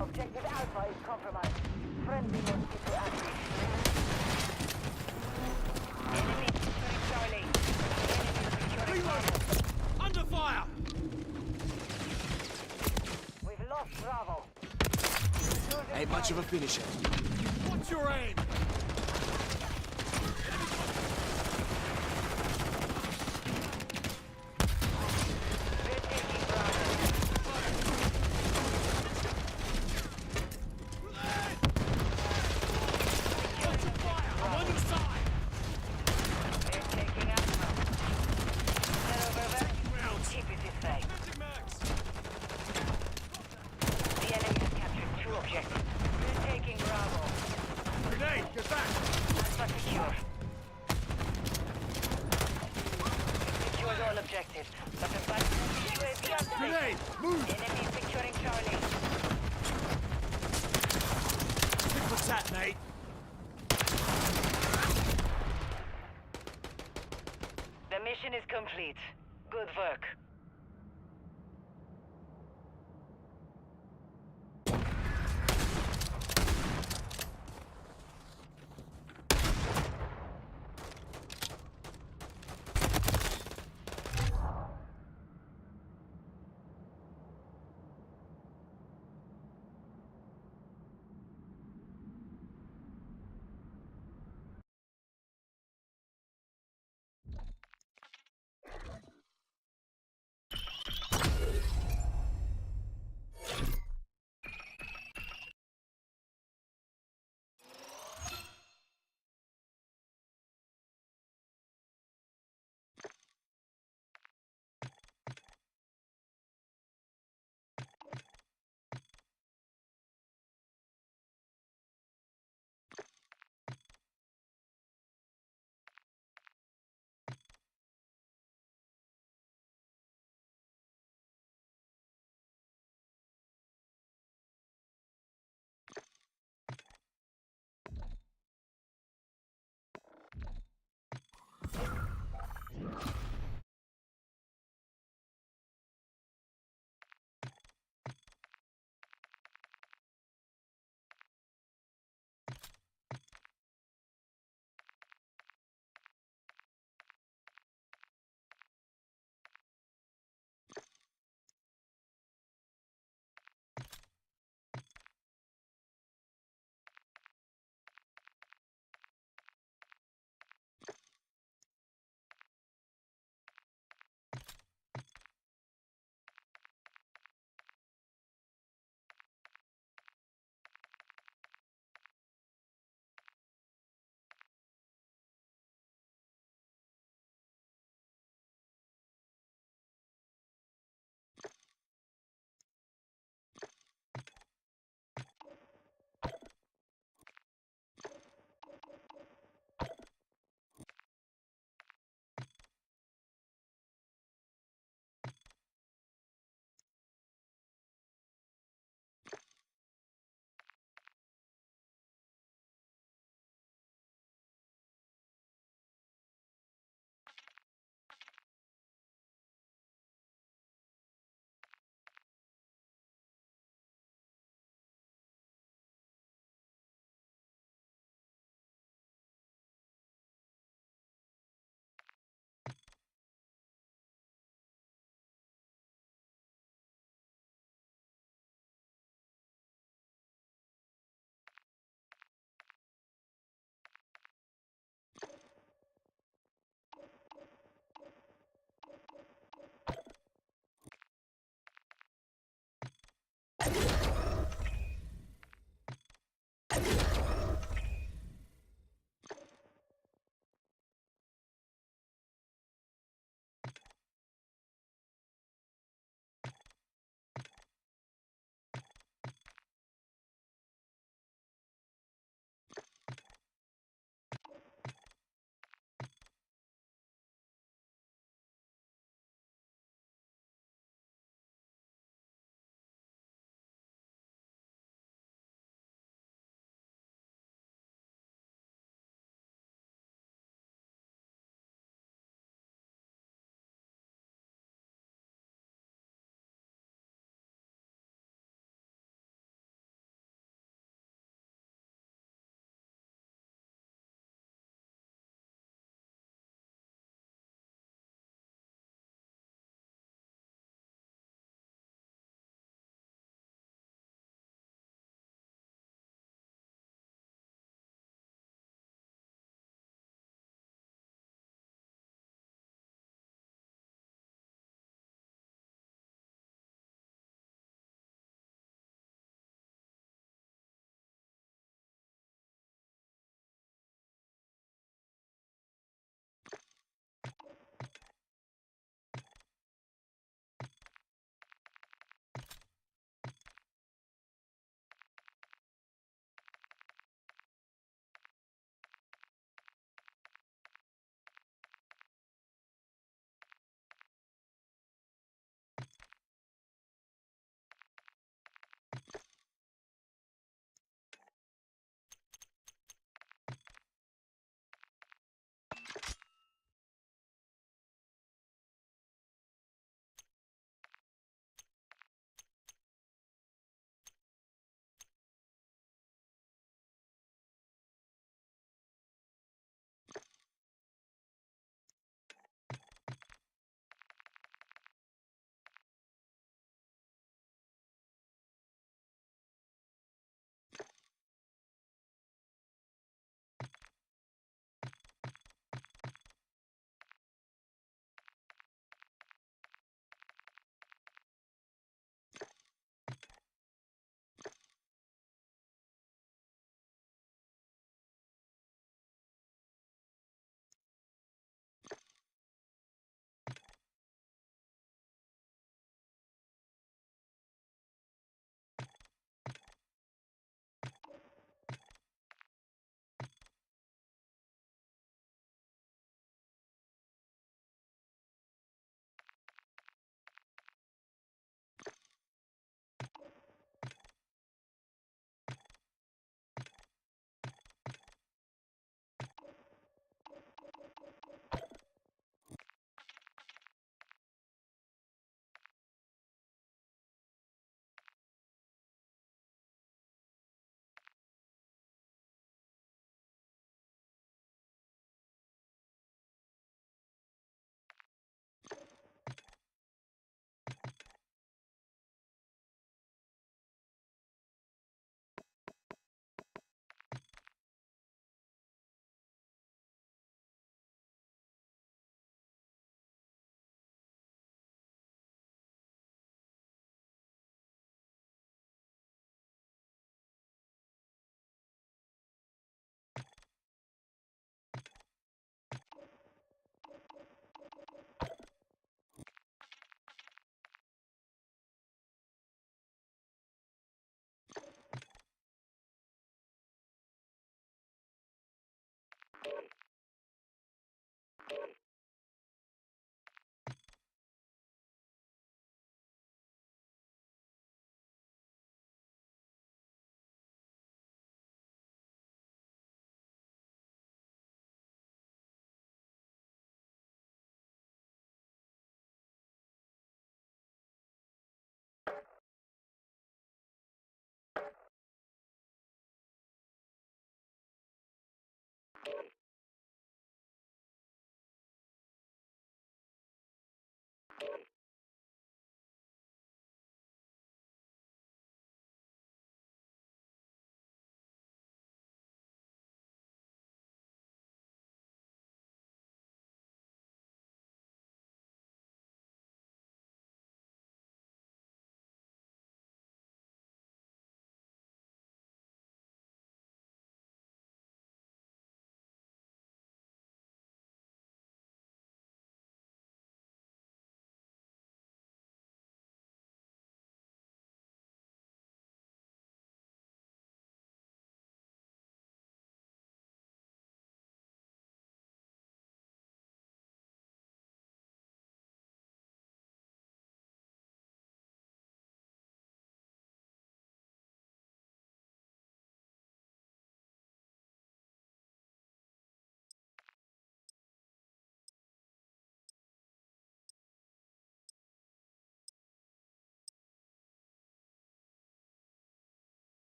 Objective Alpha is compromised. Friendly mosquito active. Enemy securing Charlie. Enemy securing Bravo. Under fire! We've lost Bravo. Losing Ain't much of a Charlie. finisher. What's your aim? We're taking Bravo. I'm on your side! We're taking Alpha. Over. Keep it this way. The enemy has captured 2 objectives. We're taking Bravo. Grenade, get back! Alpha secure.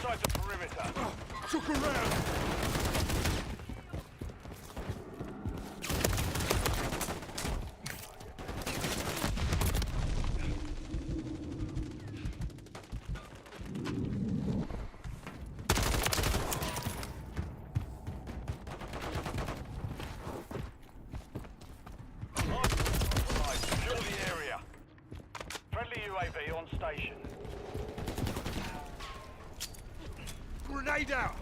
inside the perimeter. Took around. Secure the area. Friendly UAV on station. Grenade out.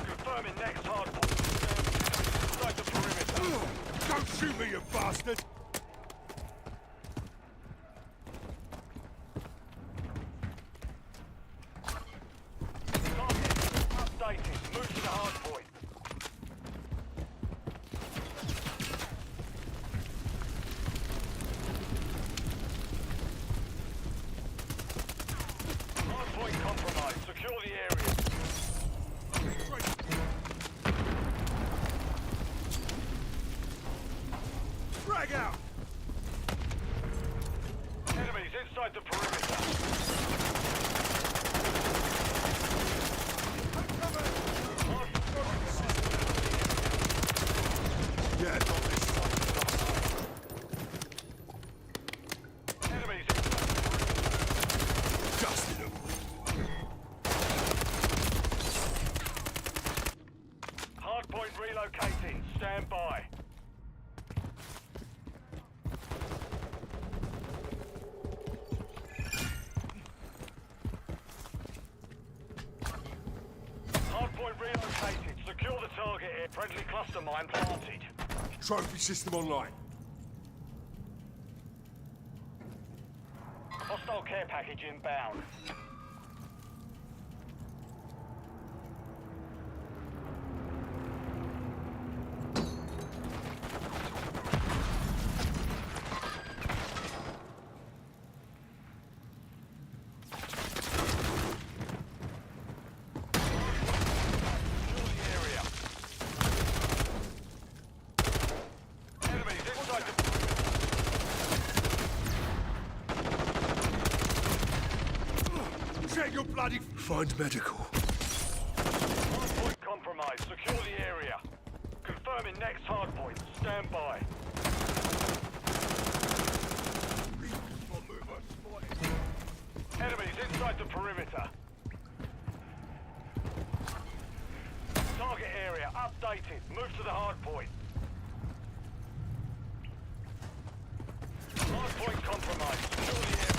Confirming next hardpoint. Inside the perimeter. Don't shoot me, you bastard. Target updated. Move to the hardpoint. Hardpoint compromised. Secure the area. Frag out. Enemies inside the perimeter. Yeah, not this time. Enemies inside the perimeter. Dusted them. Hardpoint relocating. Stand by. Hardpoint relocated. Secure the target here. Friendly cluster mine planted. Trophy system online. Hostile care package inbound. Secure the area. Enemies inside the Check your bloody... Find medical. hardpoint compromised. Secure the area. Confirming next hardpoint. Stand by. Enemies inside the perimeter. Target area updated. Move to the hardpoint. Hardpoint compromised. Secure the area.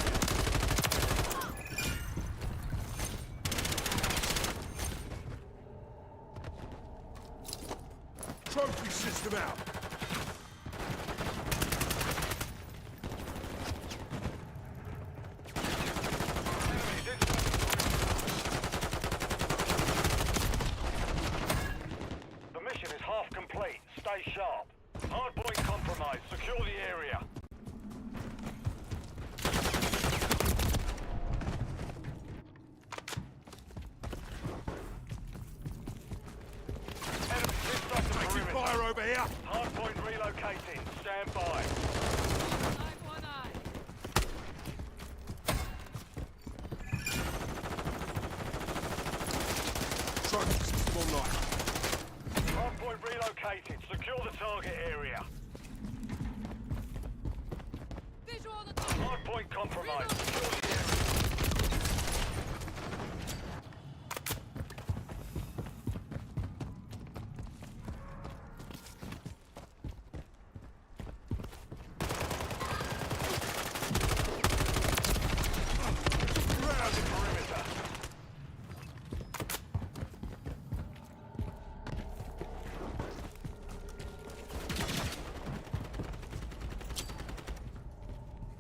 Trophy system out. Enemies inside the perimeter. The mission is half complete. Stay sharp. Hardpoint compromised. Secure the area. Enemies inside the Taking perimeter. fire over here. Hardpoint relocating. Stand by. Like one eye. Trophy system online. Hardpoint relocated. Secure the target area. Visual on the top. Hardpoint compromised. Secure the area. Around the perimeter.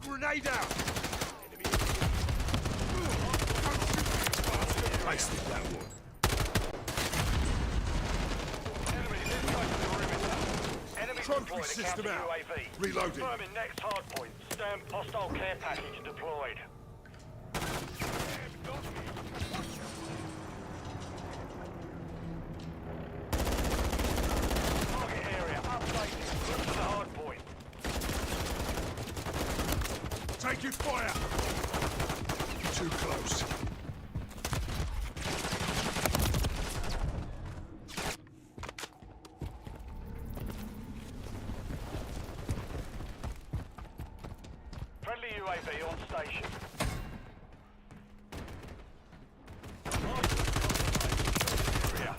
Grenade out. Wasted that one. Enemies inside the perimeter. Enemies Trophy deployed a system counter out. UAV. Reloading. Confirming next hardpoint. Stand hostile care package deployed. Target area updated. Move to the hardpoint. taking fire! Too close. Friendly UAV on station. Area.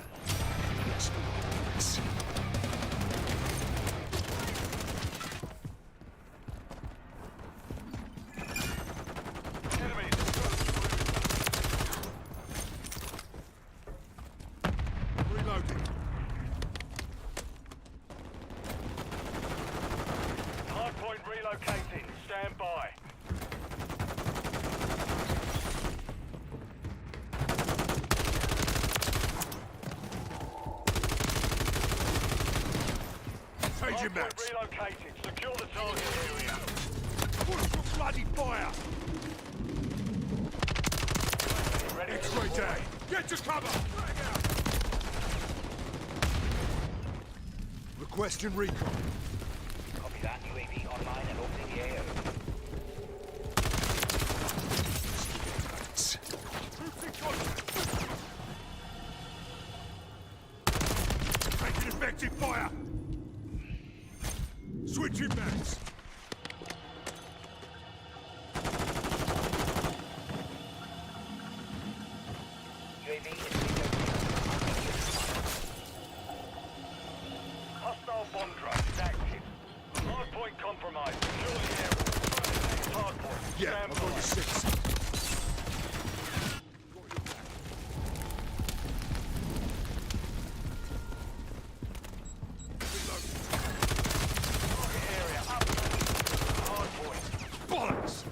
Enemies Reloading. hardpoint relocating. Stand by. Changing Hardpoint maps. relocated. Secure the target area. Push for bloody fire! Ready to X-ray deploy. day. Get to cover! Frag out! Requesting recon. Copy that. UAV online and opening the AO. Troops in contact. Taking effective fire. Switching backs. UAV is relocating. Hostile bomb drone is active. Hardpoint compromised. Secure the area. Hardpoint. Yeah, Stand I've got by. your six. Target area up. Hardpoint. Bollocks!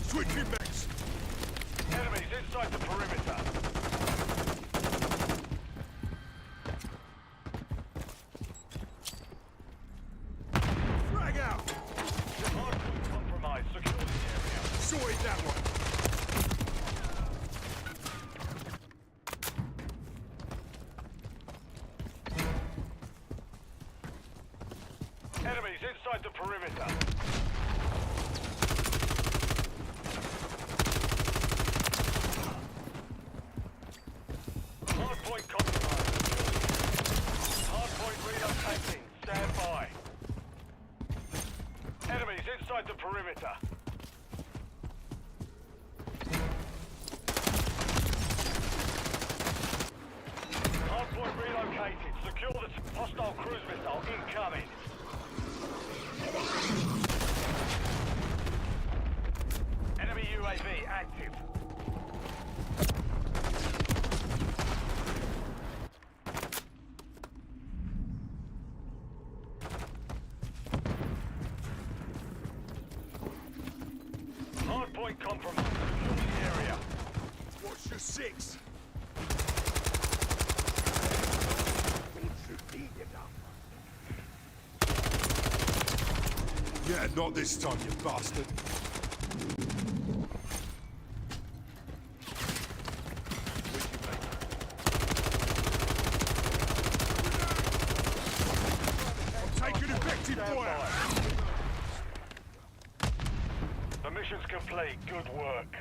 Switching backs. Enemies inside the perimeter. Frag out. Hardpoint compromised. Secure the area. Sorted that one. Enemies inside the perimeter. Hardpoint compromised. Hardpoint relocating. Stand by. Enemies inside the perimeter. Hardpoint relocated. Secure the hostile cruise missile incoming. Enemy UAV active. Hardpoint compromised. Secure the area. What's your six? Yeah, not this time, you bastard. I'm taking effective Stand fire. by. The mission's complete. Good work.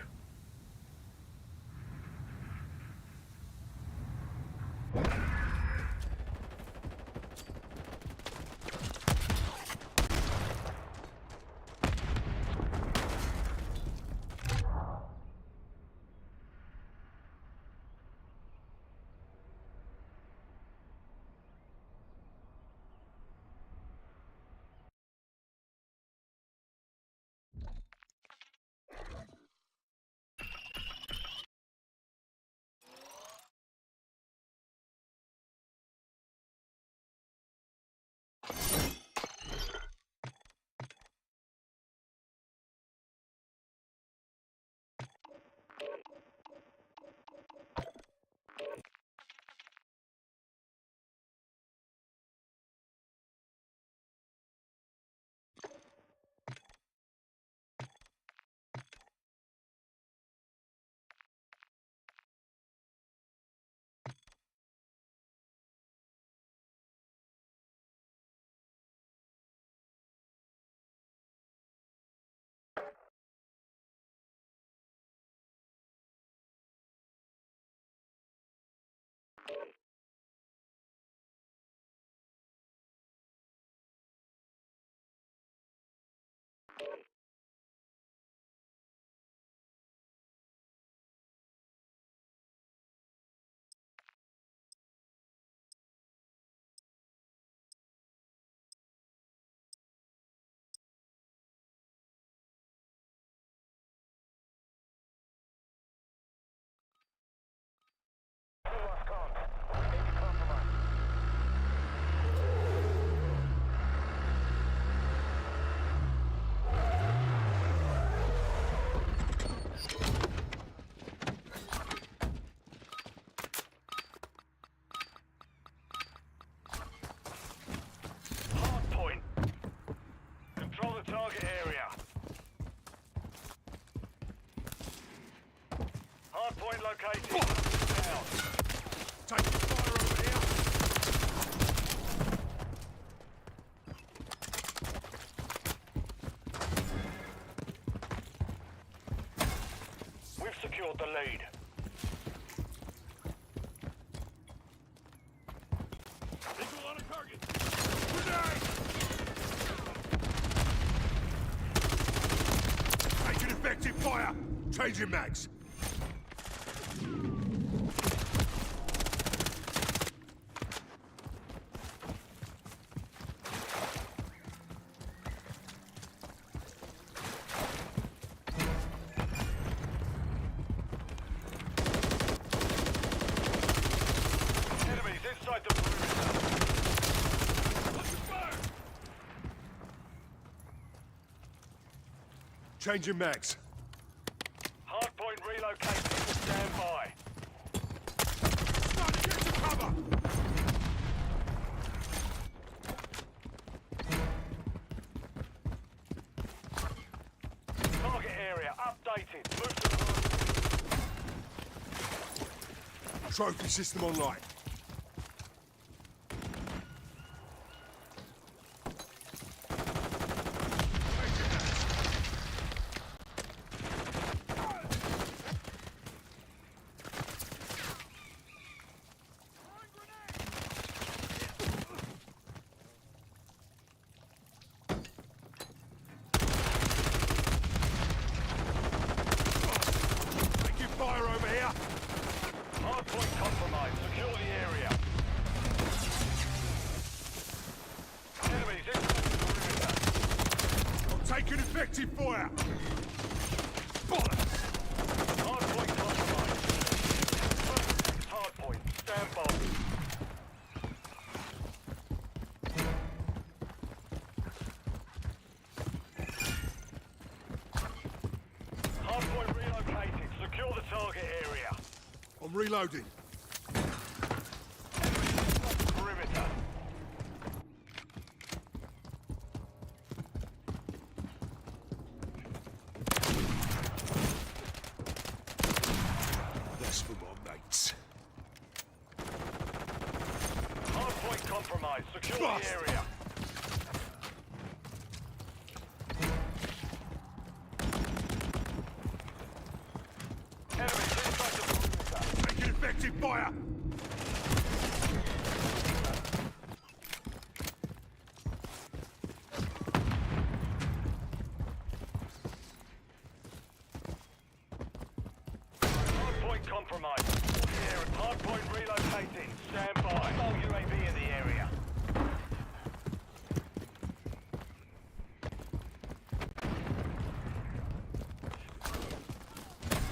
Hardpoint. Control the target area. Hardpoint located. Down. Taking fire over here. We've secured the lead. Eagle on a target. Grenade! Taking effective fire. Changing mags. Enemies inside the perimeter. Changing mags. Hardpoint relocated. Stand by. Start to get some cover. Target area updated. Move to the Trophy system online. Taking fire over here. hardpoint compromised. Secure the area. Enemies inside the perimeter. I'm taking effective fire. Bollocks! Hardpoint compromised. Hardpoint. Stand by. Hardpoint relocated. Secure the target area. I'm reloading. Perimeter. That's for my mates. Hardpoint compromised. Secure Blast. the area. Enemies inside the perimeter. Taking effective fire. Hardpoint compromised. Hardpoint relocating. Stand by. All UAV in the area.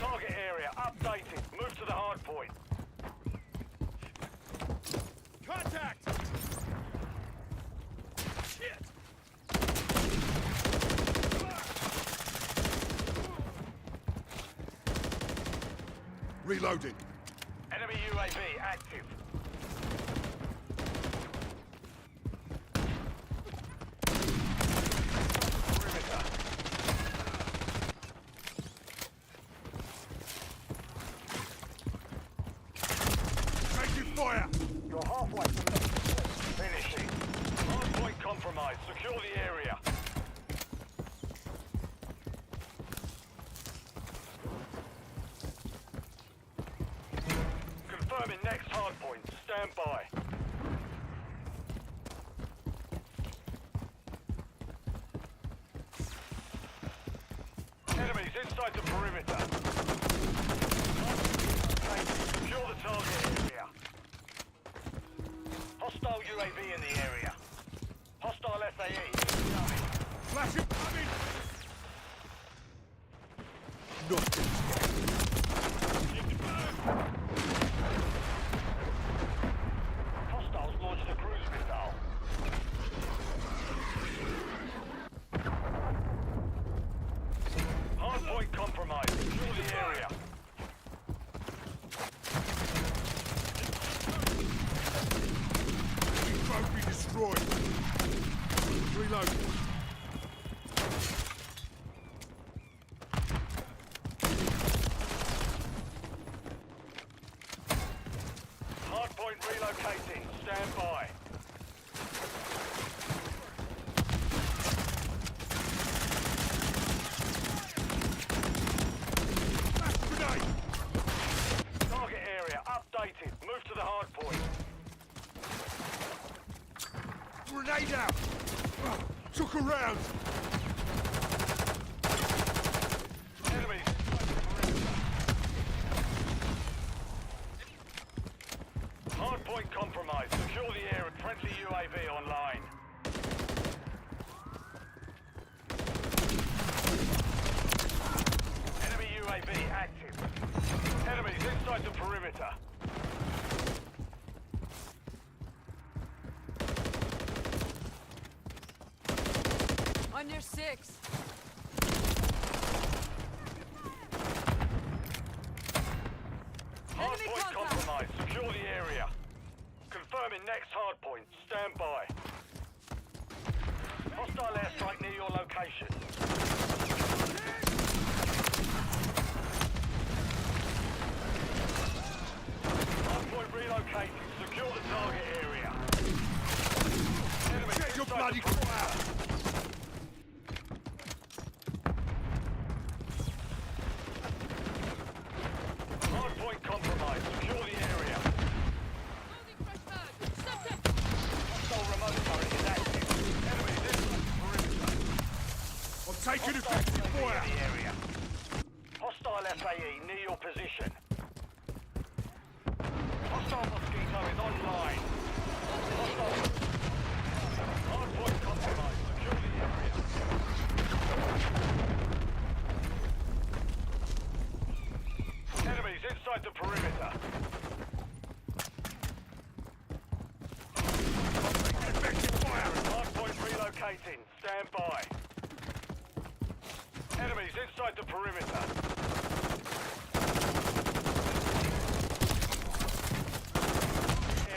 Target area updated. Move to the hardpoint. Contact! Shit! Reloading. Enemy UAV active. Perimeter. Taking fire. You're halfway. Finishing. Hardpoint compromised. Secure the area. Confirming next hardpoint. Stand by. the perimeter. Secure the target area. Hostile UAV in the area. Hostile SAE. Flash it, coming! Nothing. Hostiles launched a cruise missile. Hardpoint compromised. Secure the area. Trophy destroyed. Reload. Hardpoint relocating. Stand by. Flash grenade. Target area updated. Move to the hardpoint. Grenade out. Took a round. Enemies. Hardpoint compromised. Secure the area. Friendly UAV online. Enemy UAV active. Enemies inside the perimeter. On your 6. Enemy Hardpoint contact. compromised. Secure the area. Confirming next hardpoint. Stand by. Hostile airstrike near your location. Hardpoint relocated. Secure the target area. Enemy Check your inside bloody the perimeter. fire. Hardpoint compromised. Secure the area. Hostile remote turret is active. Enemies inside the perimeter. I'm taking Hostile effective UAV fire. in the area. Hostile FAE near your position. Hostile Mosquito is online. Hostile. Hardpoint compromised. Secure the area. Enemies inside the perimeter. Effective fire. Hardpoint relocating. Stand by. Enemies inside the perimeter.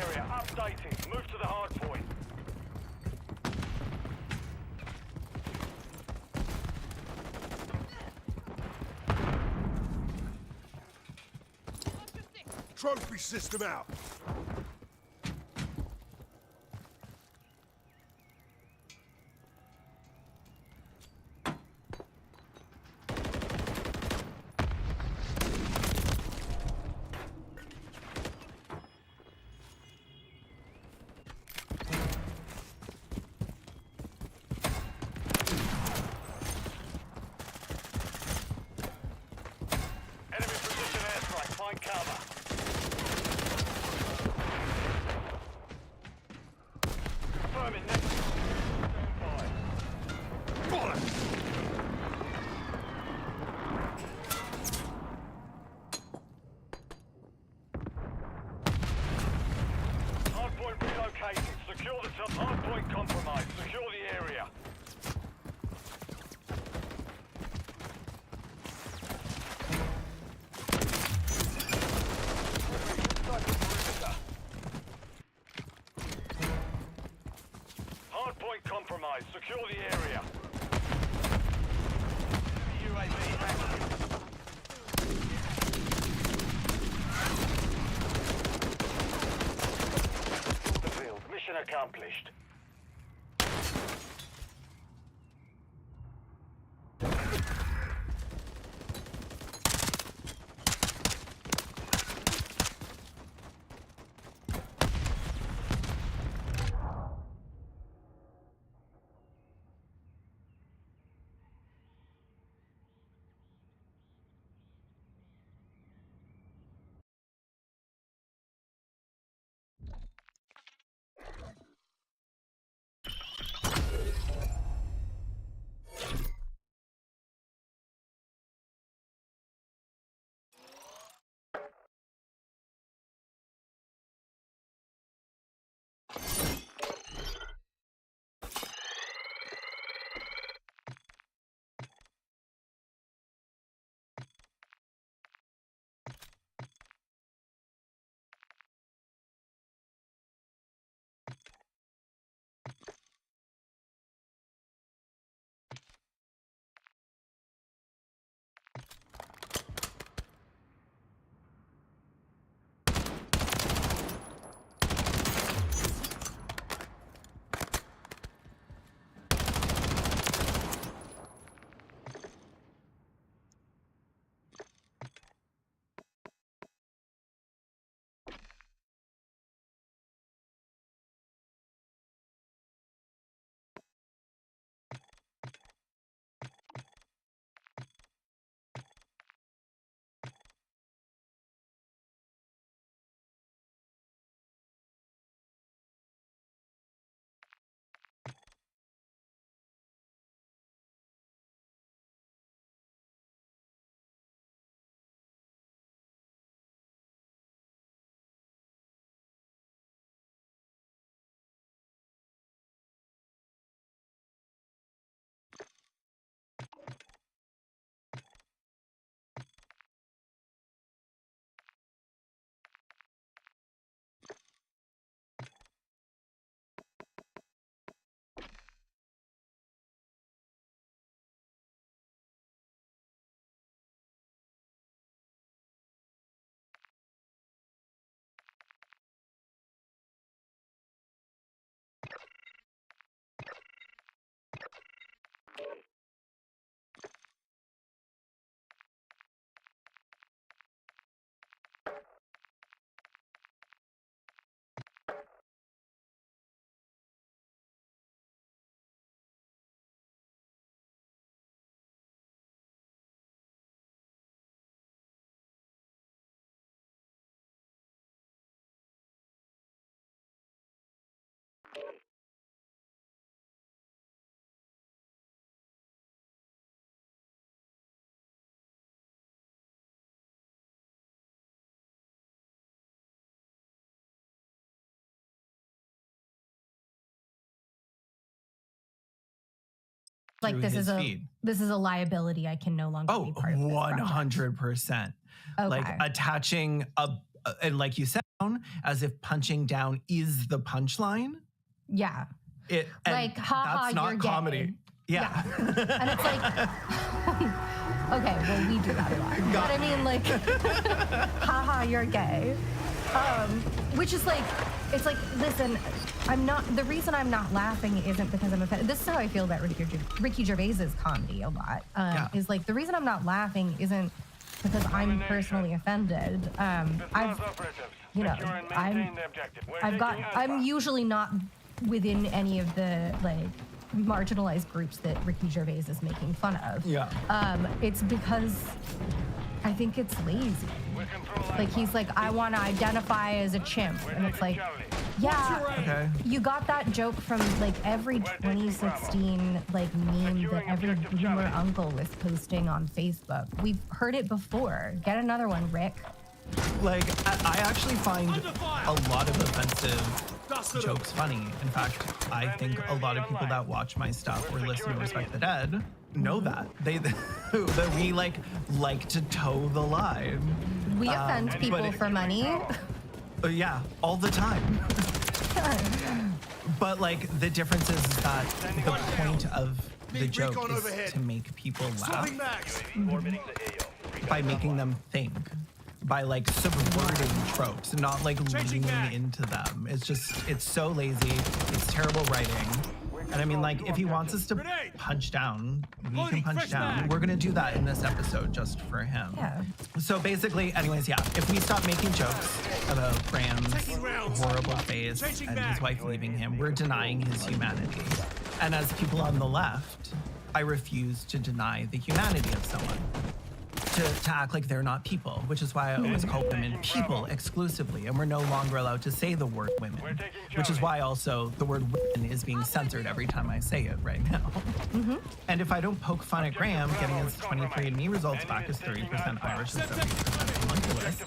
Area updated. Move to the hardpoint. Trophy system out. Enemy precision airstrike. Find cover. Confirming next. Stand by. Bollocks! Hardpoint relocated. Secure the top. Hardpoint compromised. Secure the area. Inside the perimeter. Hardpoint compromised. Secure the area. UAV active. The field. Mission accomplished. like through this his is a feed. this is a liability. I can no longer Oh, be part of this project. 100%. Like Okay. attaching and like you said, as if punching down is the punchline. Yeah. And Like, haha, that's not you're comedy. gay. Yeah. And it's like, okay, well, we do that a lot. But I mean, like, haha, you're gay. Which is like, it's like, listen, the reason I'm not laughing isn't because I'm offended. This is how I feel about Ricky Gervais's comedy a lot. Is like, the reason I'm not laughing isn't because I'm personally offended. I'm usually not within any of the, like, marginalized groups that Ricky Gervais is making fun of. Yeah. It's because I think it's lazy. Like, he's like, I want to identify as a chimp. And it's like, yeah, Okay. you got that joke from, like, every 2016, like, meme that every boomer uncle was posting on Facebook. We've heard it before. Get another one, Rick. Like, I actually find a lot of offensive jokes funny. In fact, I think a lot of people that watch my stuff or listen to Respect the Dead know that. That we like to toe the line. We offend people for money. Yeah, all the time. But like the difference is that the point of the joke is to make people laugh by making them think. By like subverting tropes, not like leaning into them. It's so lazy. It's terrible writing. And I mean, like, if he wants us to punch down, we can punch down. We're gonna do that in this episode just for him. Yeah. So basically, anyways, yeah, if we stop making jokes about Graham's horrible face and his wife leaving him, we're denying his humanity. And as people on the left, I refuse to deny the humanity of someone. To act like they're not people, which is why I always call women people exclusively, and we're no longer allowed to say the word women, which is why also the word women is being censored every time I say it right now. And if I don't poke fun at Graham getting his 23andMe results back as 30% Irish and 70% homunculus,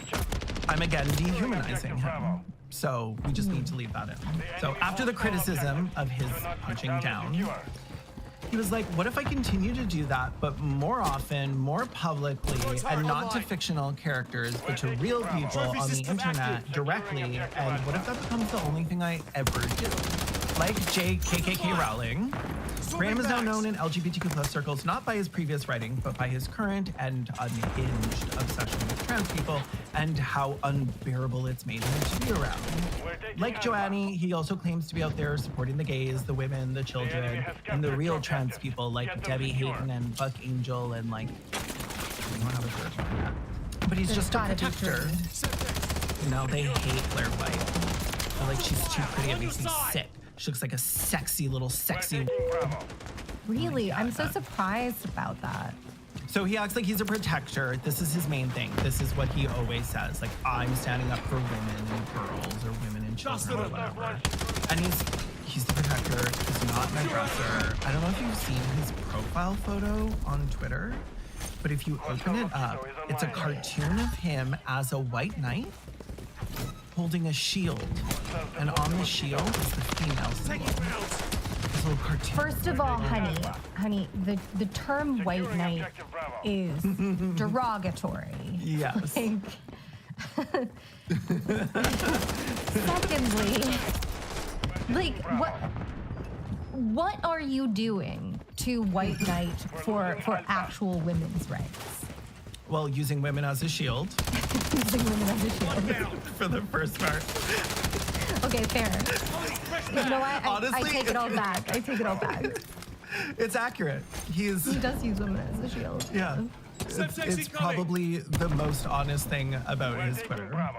I'm again dehumanizing him. So we just need to leave that in. So after the criticism of his punching down, he was like, what if I continue to do that, but more often, more publicly, and not to fictional characters, but to real people on the internet directly, and what if that becomes the only thing I ever do? Like JKKK Rowling, Graham is now known in LGBTQ+ circles not by his previous writing, but by his current and unhinged obsession with trans people and how unbearable it's made him to be around. Like Joannie, he also claims to be out there supporting the gays, the women, the children, and the real trans people like Debbie Hayton and Buck Angel and like, I don't have a shirt on that. But he's just a protector. No, they hate Claire White. They're like, she's too pretty, it makes me sick. She looks like a sexy little sexy. Really? I'm so surprised about that. So he acts like he's a protector. This is his main thing. This is what he always says. Like, I'm standing up for women and girls or women and children or whatever. And he's the protector. He's not an aggressor. I don't know if you've seen his profile photo on Twitter, but if you open it up, it's a cartoon of him as a white knight holding a shield. And on the shield is the female symbol. First of all, honey, the term white knight is derogatory. Yes. Secondly, like, what are you doing to white knight for actual women's rights? Well, using women as a shield. Using women as a shield. For the first part. Okay, fair. You know what? Honestly, I take it all back. I take it all back. It's accurate. He does use women as a shield. Yeah. It's probably the most honest thing about his Twitter.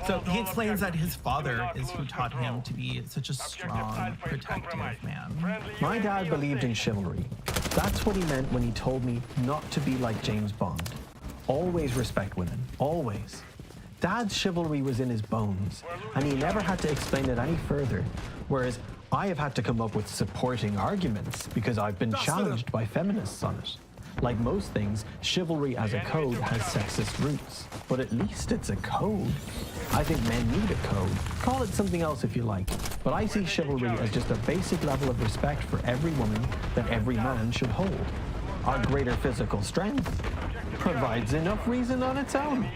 So he explains that his father is who taught him to be such a strong, protective man. My dad believed in chivalry. That's what he meant when he told me not to be like James Bond. Always respect women. Always. Dad's chivalry was in his bones, and he never had to explain it any further, whereas I have had to come up with supporting arguments because I've been challenged by feminists on it. Like most things, chivalry as a code has sexist roots, but at least it's a code. I think men need a code. Call it something else if you like, but I see chivalry as just a basic level of respect for every woman that every man should hold. Our greater physical strength provides enough reason on its own.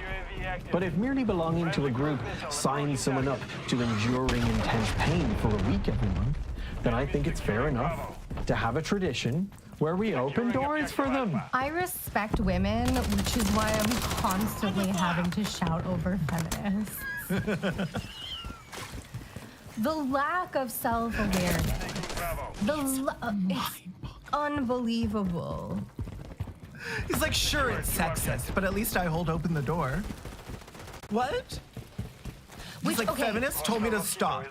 But if merely belonging to a group signs someone up to enduring intense pain for a week every month, then I think it's fair enough to have a tradition where we open doors for them. I respect women, which is why I'm constantly having to shout over feminists. The lack of self-awareness. It's unbelievable. He's like, sure, it's sexist, but at least I hold open the door. What? He's like, feminists told me to stop.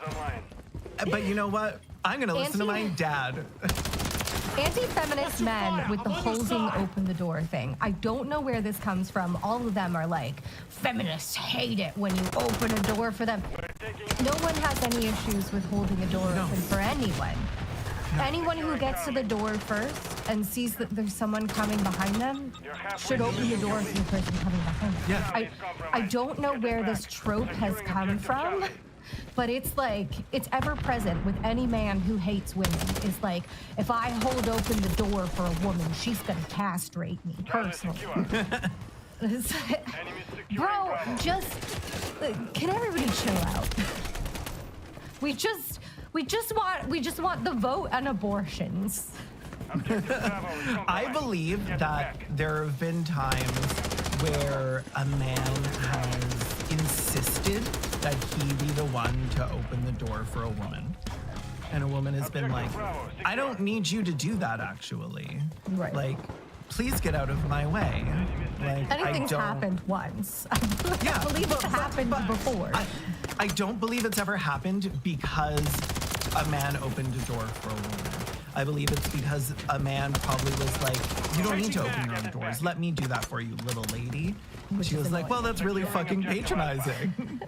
But you know what? I'm gonna listen to my dad. Anti-feminist men with the holding open the door thing. I don't know where this comes from. All of them are like, feminists hate it when you open a door for them. No one has any issues with holding a door open for anyone. Anyone who gets to the door first and sees that there's someone coming behind them should open the door for the person coming behind them. Yeah. I don't know where this trope has come from, but it's like, it's ever present with any man who hates women. It's like, if I hold open the door for a woman, she's gonna castrate me personally. Bro, just, can everybody chill out? We just want the vote on abortions. I believe that there have been times where a man has insisted that he be the one to open the door for a woman. And a woman has been like, I don't need you to do that, actually. Right. Like, please get out of my way. Like, Anything's happened once. I believe it happened before. I don't believe it's ever happened because a man opened a door for a woman. I believe it's because a man probably was like, you don't need to open your own doors. Let me do that for you, little lady. She was like, well, that's really fucking patronizing.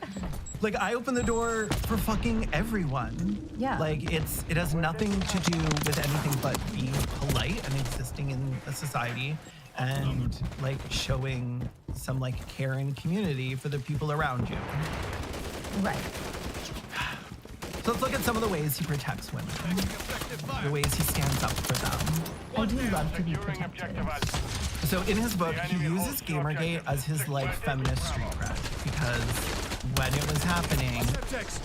Like, I open the door for fucking everyone. Yeah. Like, it has nothing to do with anything but being polite and existing in a society and, like, showing some, like, care and community for the people around you. Right. So let's look at some of the ways he protects women. The ways he stands up for them. I do love to be protected. So in his book, he uses Gamergate as his, like, feminist street cred because when it was happening,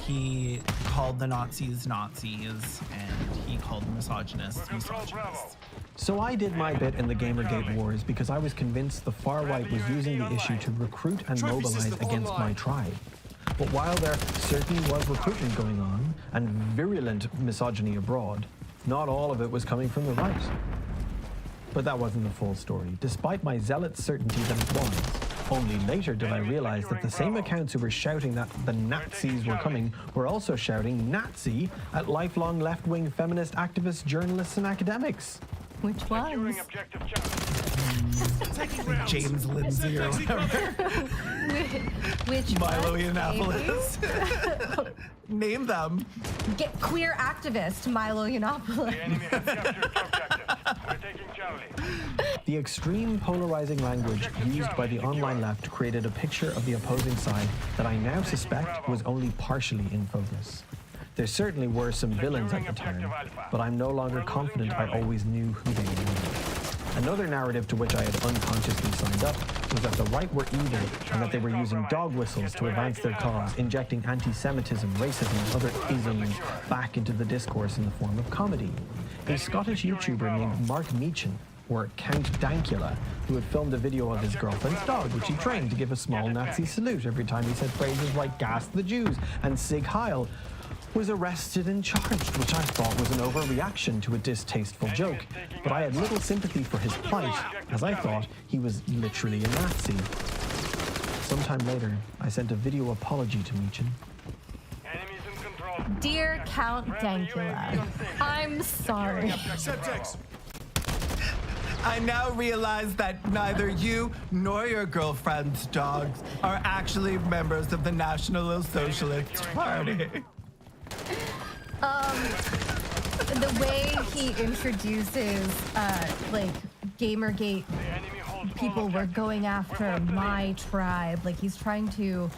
he called the Nazis Nazis and he called the misogynists misogynists. So I did my bit in the Gamergate wars because I was convinced the far right was using the issue to recruit and mobilize against my tribe. But while there certainly was recruitment going on and virulent misogyny abroad, not all of it was coming from the right. But that wasn't the full story, despite my zealot certainty that it was. Only later did I realize that the same accounts who were shouting that the Nazis were coming were also shouting Nazi at lifelong left-wing feminist activists, journalists, and academics. Which ones? James Lindsay or whatever. Which Milo ones, Yiannopoulos. Name them. Get queer activist Milo Yiannopoulos. The extreme polarizing language used by the online left created a picture of the opposing side that I now suspect was only partially in focus. There certainly were some villains at the time, but I'm no longer confident I always knew who they were. Another narrative to which I had unconsciously signed up was that the right were evil and that they were using dog whistles to advance their cause, injecting anti-Semitism, racism, and other isms back into the discourse in the form of comedy. A Scottish YouTuber named Mark MWIII, or Count Dankula, who had filmed a video of his girlfriend's dog, which he trained to give a small Nazi salute every time he said phrases like "gas the Jews" and "Sig Heil," was arrested and charged, which I thought was an overreaction to a distasteful joke. But I had little sympathy for his plight, as I thought he was literally a Nazi. Sometime later, I sent a video apology to MWIII. Dear Count Dankula, I'm sorry. I now realize that neither you nor your girlfriend's dogs are actually members of the National Socialist Party. the way he introduces like Gamergate people were going after my tribe. Like he's trying to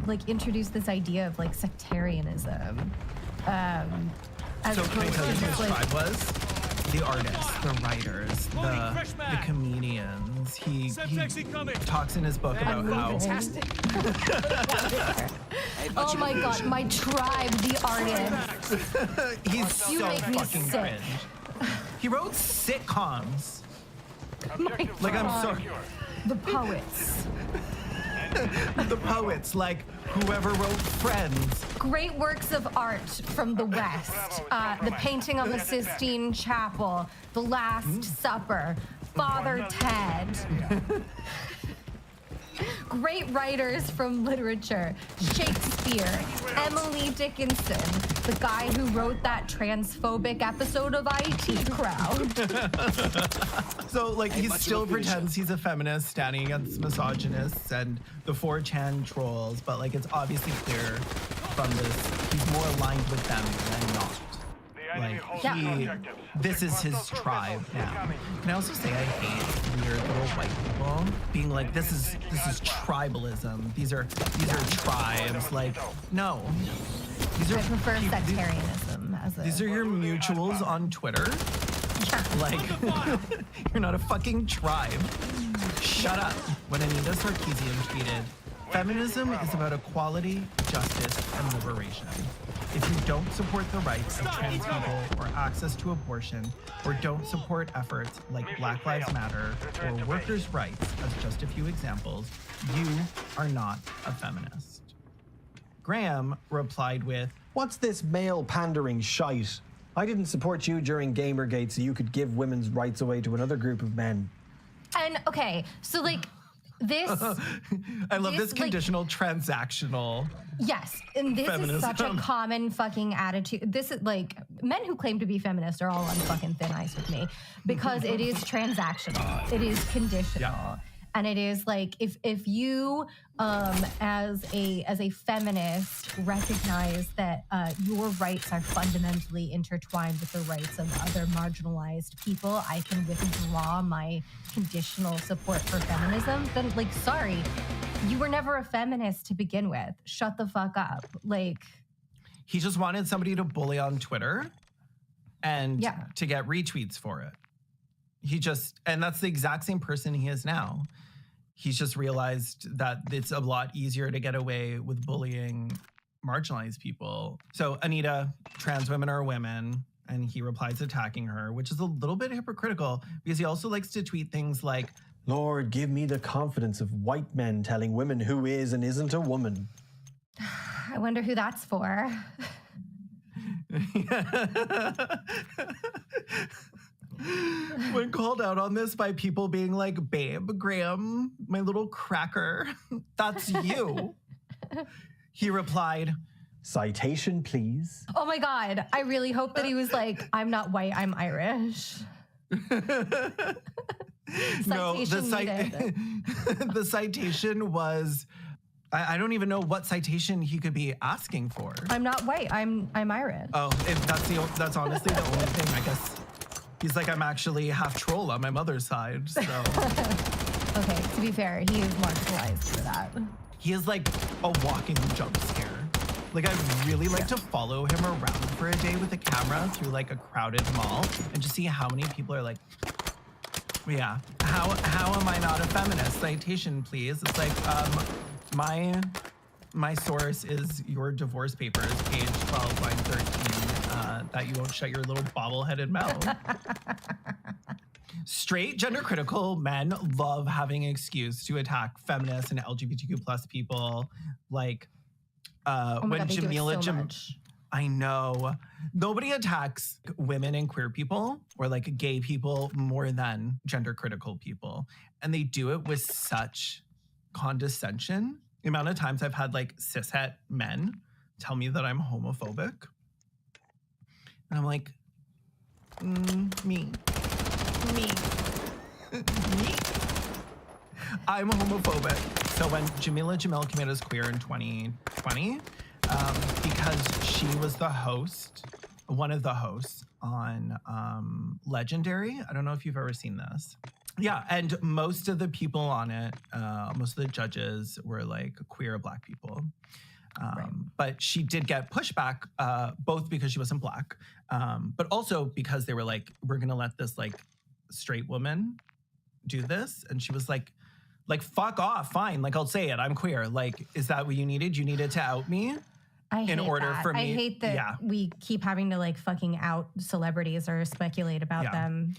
like introduce this idea of like sectarianism. As So can I opposed tell you to who just, his like, tribe was? The artists, the writers, the comedians. He talks in his book about how oh my god, my tribe, the artists. he's You so make me fucking sick. cringe. He wrote sitcoms. My Like, I'm tribe. sorry. The poets. The poets, like whoever wrote Friends. Great works of art from the West. The painting on the Sistine Chapel, The Last Supper, Father Ted. Great writers from literature. Shakespeare, Emily Dickinson, the guy who wrote that transphobic episode of IT Crowd. So, like, he still pretends he's a feminist standing against misogynists and the 4chan trolls, but, like, it's obviously clear from this, he's more aligned with them than not. Like, this is his tribe now. Can I also say I hate weird little white people being like, this is tribalism. These are tribes. Like, no. These are I prefer sectarianism as a These are your mutuals on Twitter. Like, you're not a fucking tribe. Shut up. When Anita Sarkeesian tweeted, feminism is about equality, justice, and liberation. If you don't support the rights of trans people or access to abortion, or don't support efforts like Black Lives Matter or workers' rights, as just a few examples, you are not a feminist. Graham replied with, What's this male pandering shite? I didn't support you during Gamergate so you could give women's rights away to another group of men. And okay, so like this I love this like, conditional transactional. yes, and this is such a feminism. common fucking attitude. This is like men who claim to be feminists are all on fucking thin ice with me because it is transactional. It is conditional. Yeah. And it is like if you as a feminist recognize that your rights are fundamentally intertwined with the rights of other marginalized people, I can withdraw my conditional support for feminism, then like sorry, you were never a feminist to begin with. Shut the fuck up. Like He just wanted somebody to bully on Twitter and to get retweets for it. And that's the exact same person he is now. He's just realized that it's a lot easier to get away with bullying marginalized people. So Anita, trans women are women, and he replies attacking her, which is a little bit hypocritical because he also likes to tweet things like, Lord, give me the confidence of white men telling women who is and isn't a woman. I wonder who that's for. When called out on this by people being like, babe, Graham, my little cracker, that's you. He replied, Citation, please. Oh my God. I really hope that he was like, I'm not white, I'm Irish. no, Citation needed. the citation was, I don't even know what citation he could be asking for. I'm not white, I'm Irish. Oh, that's honestly the only thing, I guess. He's like, I'm actually half troll on my mother's side, so. Okay, to be fair, he is marginalized for that. He is like a walking jump scare. Like, I really like to follow him around for a day with a camera through like a crowded mall and just see how many people are like, yeah, how am I not a feminist? Citation, please. It's like, my source is your divorce papers, page 12, line 13, that you won't shut your little bobble-headed mouth. Straight, gender-critical men love having an excuse to attack feminists and LGBTQ plus people. Like, when God, they do it Jamila so much. I know. Nobody attacks women and queer people or like gay people more than gender-critical people. And they do it with such condescension. The amount of times I've had like cishet men tell me that I'm homophobic. And I'm like, me. I'm homophobic. So when Jamila Jamil came out as queer in 2020, because she was the host, one of the hosts on Legendary. I don't know if you've ever seen this. Yeah, and most of the people on it, most of the judges were like queer Black people. But she did get pushback, both because she wasn't Black, but also because they were like, we're gonna let this like straight woman do this. And she was like, fuck off, fine. Like, I'll say it, I'm queer. Like, is that what you needed? You needed to out me? I hate in order that. for me. I hate that we keep having to like fucking out celebrities or speculate about them.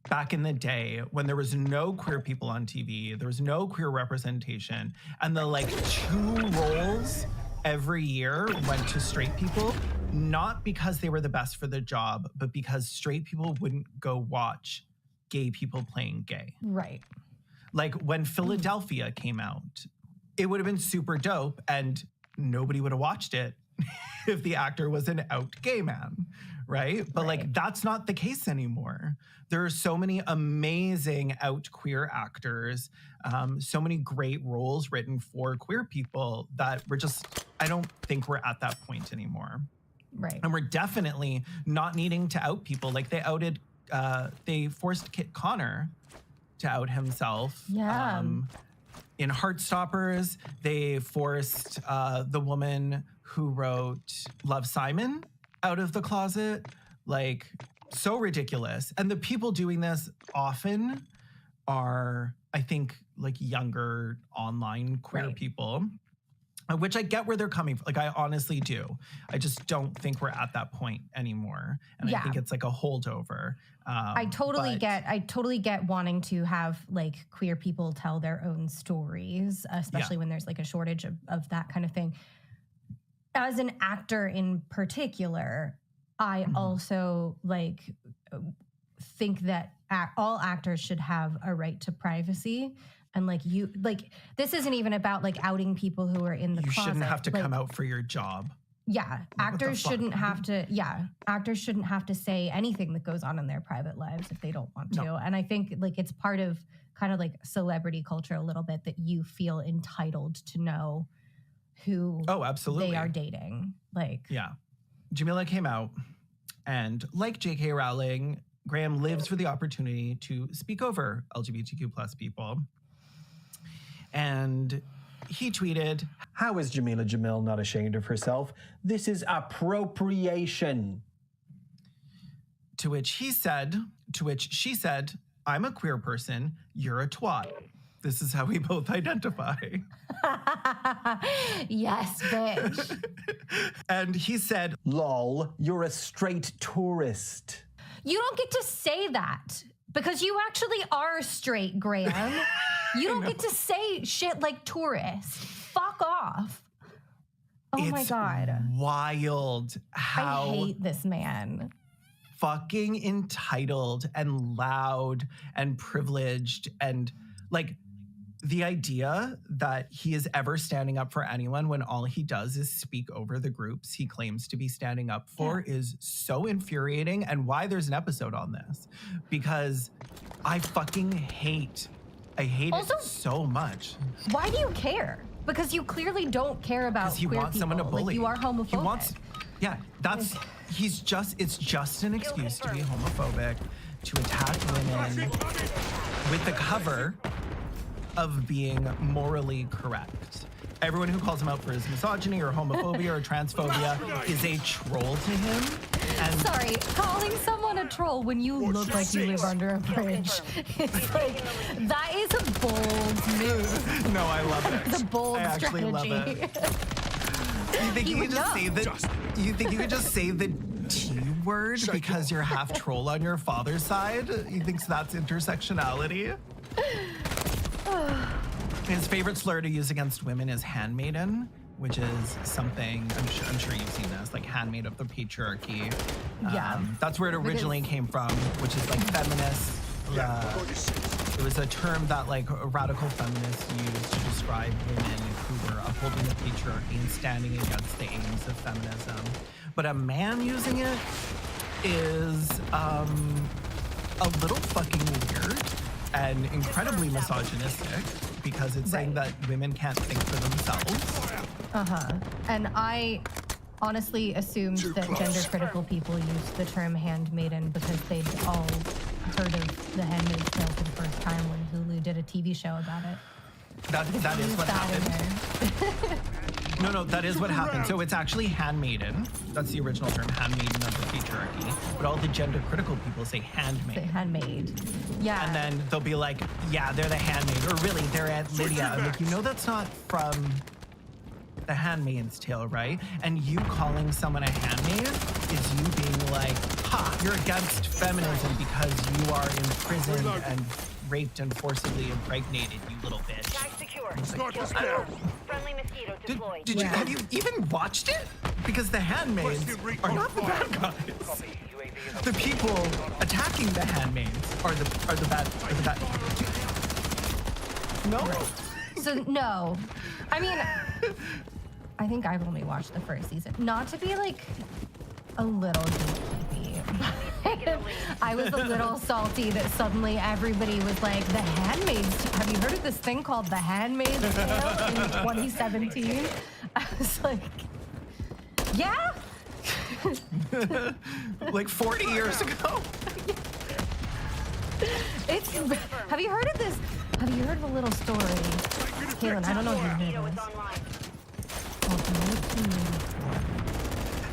Back in the day when there was no queer people on TV, there was no queer representation, and the like 2 roles every year went to straight people, not because they were the best for the job, but because straight people wouldn't go watch gay people playing gay. Right. Like when Philadelphia came out, it would have been super dope and nobody would have watched it if the actor was an out gay man, right? But like that's not the case anymore. There are so many amazing out queer actors, so many great roles written for queer people that I don't think we're at that point anymore. Right. And we're definitely not needing to out people. Like they forced Kit Connor to out himself. Yeah. In Heartstoppers, they forced the woman who wrote Love, Simon out of the closet. Like, so ridiculous. And the people doing this often are, I think, like younger online queer people, which I get where they're coming from. Like, I honestly do. I just don't think we're at that point anymore. And I think it's like a holdover. I totally get wanting to have like queer people tell their own stories, especially when there's like a shortage of that kind of thing. As an actor in particular, I also like think that all actors should have a right to privacy. And like this isn't even about like outing people who are in the closet. You shouldn't have to come out for your job. Yeah, actors shouldn't have to. Yeah, actors shouldn't have to say anything that goes on in their private lives if they don't want to. No. And I think like it's part of kind of like celebrity culture a little bit that you feel entitled to know who they are dating. Like, Jamila came out, and like J.K. Rowling, Graham lives for the opportunity to speak over LGBTQ plus people. And he tweeted, "How is Jamila Jamil not ashamed of herself? This is appropriation." To which she said, "I'm a queer person, you're a twat. This is how we both identify." Yes, bitch. And he said, "Lol, you're a straight tourist." You don't get to say that because you actually are straight, Graham. You don't get to say shit like tourist. Fuck off. Oh my God. Wild how I hate this man. Fucking entitled and loud and privileged, and like the idea that he is ever standing up for anyone when all he does is speak over the groups he claims to be standing up for is so infuriating, and why there's an episode on this. Because I fucking hate it so much. Why do you care? Because you clearly don't care about queer people. He wants someone to bully. Like, you are homophobic. It's just an excuse to be homophobic, to attack women with the cover of being morally correct. Everyone who calls him out for his misogyny or homophobia or transphobia is a troll to him. And sorry, calling someone a troll when you look like you live under a bridge. It's like, that is a bold move. No, I love it. It's a bold strategy. Love it. You think you could just say the T word because you're half troll on your father's side? He thinks that's intersectionality? His favorite slur to use against women is handmaiden, which is something, I'm sure you've seen this, like handmaid of the patriarchy. That's where it originally came from, which is like feminist. It was a term that like radical feminists used to describe women who were upholding the patriarchy and standing against the aims of feminism. But a man using it is a little fucking weird and incredibly misogynistic. because it's saying that women can't think for themselves. And I honestly assumed that gender-critical people used the term handmaiden because they'd all heard of The Handmaid's Tale for the first time when Hulu did a TV show about it. That is what happened. No, that is what happened. So it's actually handmaiden. That's the original term, handmaiden of the patriarchy. But all the gender-critical people say handmaid. Say handmaid. Yeah. And then they'll be like, yeah, they're the handmaid. Or really, they're Aunt Lydia. I'm like, you know that's not from The Handmaid's Tale, right? And you calling someone a handmaid is you being like, ha, you're against feminism because you are imprisoned and raped and forcibly impregnated, you little bitch. Tag secure. Like, Kill confirmed. Friendly mosquito deployed. Did you have you even watched it? Because the handmaids are not the bad guys. The people attacking the handmaids are the bad. No. So no, I mean, I think I've only watched the first season. Not to be like a little gatekeepy, but I was a little salty that suddenly everybody was like, The Handmaid's. Have you heard of this thing called The Handmaid's Tale in 2017? I was like, yeah. Like 40 years ago. It's. Have you heard of this? Have you heard of a little story, Kaylin? I don't know if you've heard of this.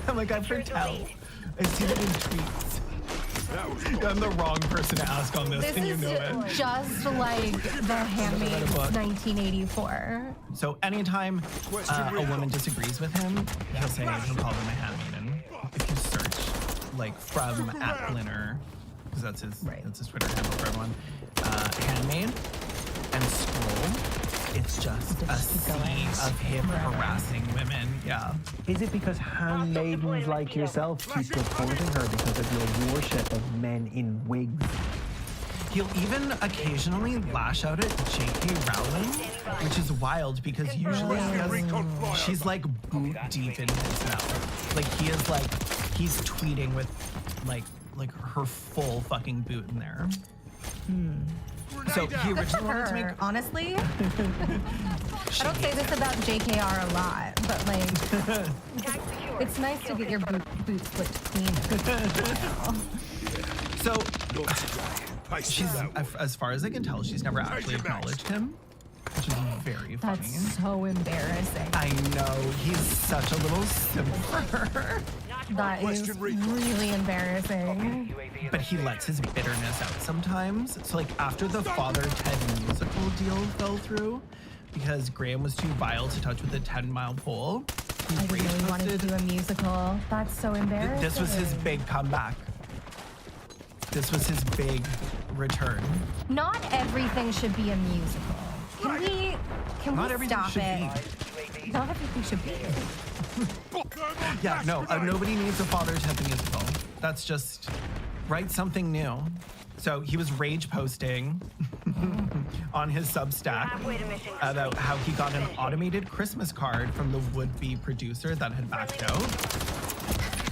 I'm like, I've heard tell. I've seen it in tweets. I'm the wrong person to ask on this, and you know it. Just like The Handmaid's 1984. So anytime a woman disagrees with him, he'll call them a handmaiden. If you search, like, from @Blinner, because that's his Twitter handle for everyone, handmaid, and scroll, it's just a sea of him harassing women. Yeah. Is it because handmaidens like yourself keep reporting her because of your worship of men in wigs? He'll even occasionally lash out at J.K. Rowling, which is wild because usually she's like boot deep in his mouth. Like he's tweeting with like her full fucking boot in there. So he originally wanted to make. Honestly, I don't say this about JKR a lot, but like, it's nice to get your boots flipped clean. So she's, as far as I can tell, she's never actually acknowledged him, which is very funny. That's so embarrassing. I know, he's such a little simp for her. That is really embarrassing. But he lets his bitterness out sometimes. So like after the Father Ted musical deal fell through, because Graham was too vile to touch with a 10-mile pole, I really wanted to do a musical. That's so embarrassing. This was his big comeback. This was his big return. Not everything should be a musical. Can we stop it? Not everything should be. Yeah, no, nobody needs a Father Ted musical. That's just write something new. So he was rage posting on his Substack about how he got an automated Christmas card from the would-be producer that had backed out.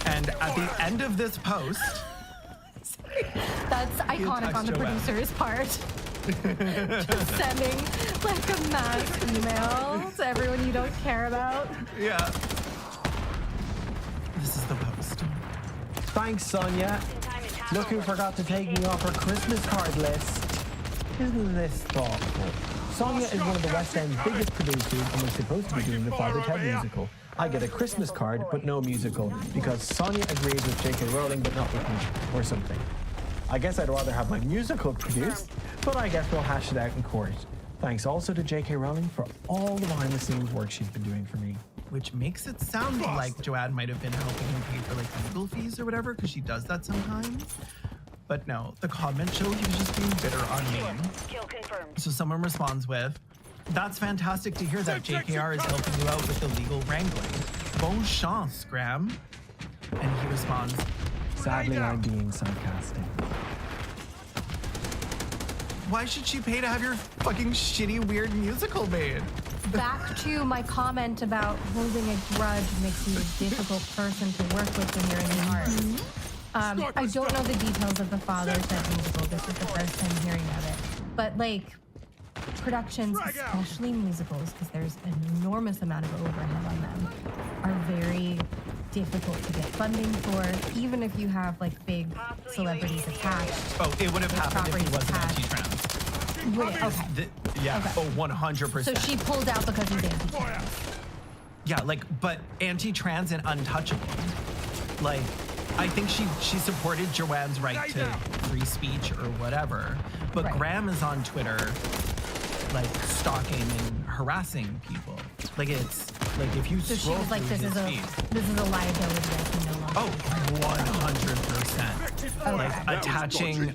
And at the end of this post, that's iconic on the producer's part. Just sending like a mass email to everyone you don't care about. Yeah. This is the post. Thanks, Sonia. Look who forgot to take me off her Christmas card list. Isn't this thoughtful? Sonia is one of the West End's biggest producers and was supposed to be doing the Father Ted musical. I get a Christmas card, but no musical, because Sonia agrees with J.K. Rowling, but not with me, or something. I guess I'd rather have my musical produced, but I guess we'll hash it out in court. Thanks also to J.K. Rowling for all the behind-the-scenes work she's been doing for me. Which makes it sound like Joanne might have been helping him pay for like legal fees or whatever, because she does that sometimes. But no, the comment show he was just being bitter on me. Kill confirmed. So someone responds with, "That's fantastic to hear that JKR is helping you out with the legal wrangling. Bon chance, Graham." And he responds, "Sadly, I'm being sarcastic." Why should she pay to have your fucking shitty, weird musical made? Back to my comment about holding a grudge makes you a difficult person to work with when you're in the arts. I don't know the details of the Father Ted musical. This is the first time hearing of it. But like, productions, especially musicals, because there's an enormous amount of overhead on them, are very difficult to get funding for, even if you have like big celebrities attached. Oh, it would have happened if he wasn't properties anti-trans. Wait, okay. Yeah, Okay. oh, 100%. So she pulled out because he's anti-trans. Yeah, like, but anti-trans and untouchable. Like, I think she supported Joanne's right to free speech or whatever, but Right. Graham is on Twitter, like, stalking and harassing people. Like, it's, like, if you So she scroll was like, through this his is feed, a liability I can no longer. oh, 100%. Like, Okay. attaching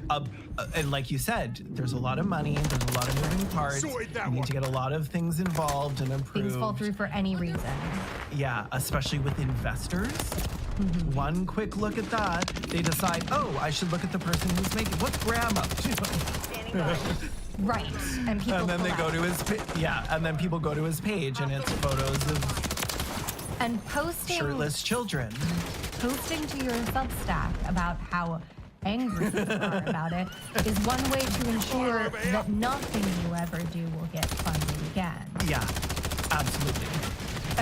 and like you said, there's a lot of money, there's a lot of moving parts. You need to get a lot of things involved and approved. Things fall through for any reason. Yeah, especially with investors. One quick look at that, they decide, oh, I should look at the person who's making. What's Graham up to? Right. And people And then they go pull to out. his and then people go to his page, and it's photos of And posting shirtless children. posting to your Substack about how angry you are about it is one way to ensure that nothing you ever do will get funded again. Yeah, absolutely.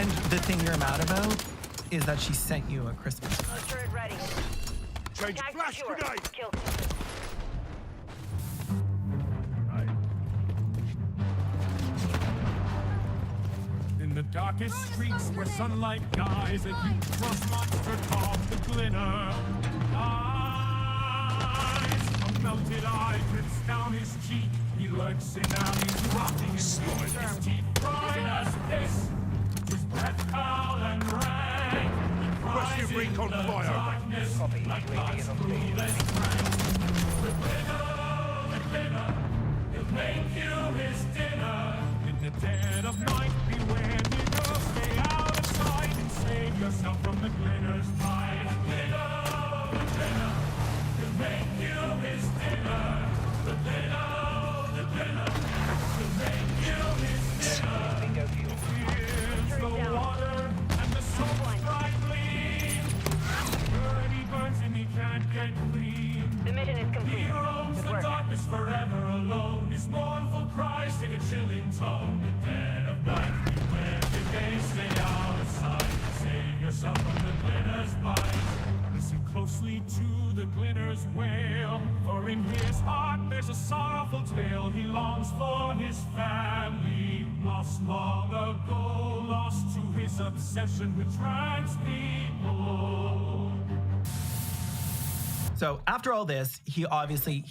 And the thing you're mad about is that she sent you a Christmas card. Turret ready. Change Tag flash secure. grenade! Kill. In the darkest streets where sunlight guides, a huge frost monster called the Glinner. Eyes, a melted eye drips down his cheek. He lurks in alleys, rotting in his teeth. Bright as this, his breath foul and rank. Request your recon fire. Copy. UAV is on station. He'll make you his dinner. In the dead of night, beware, nigger. Stay out of sight and save yourself from the Glinner's bite. Glinner, he'll make you his dinner. The Glinner, he'll make you his dinner. Bingo fuel. Here's the water and the soul's bright gleam. Burn, he burns and he can't get clean. The mission is He complete. roams Good the work. darkness forever alone. His mournful cries take a chilling tone. The dead of night, beware, today stay out of sight. Save yourself from the Glinner's bite. Listen closely to the Glinner's wail, for in his heart there's a sorrowful tale. He longs for his family, lost long ago, lost to his obsession with trans people. So after all this, he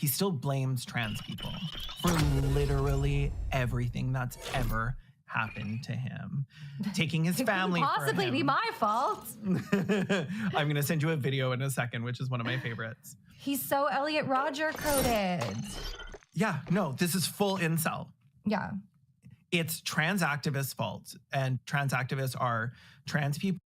still blames trans people for literally everything that's ever happened to him. Taking his family Couldn't possibly for be him. my fault. I'm gonna send you a video in a second, which is one of my favorites. He's so Elliot Rodger coded. Yeah, no, this is full incel. Yeah. It's trans activists' fault, and trans activists are trans people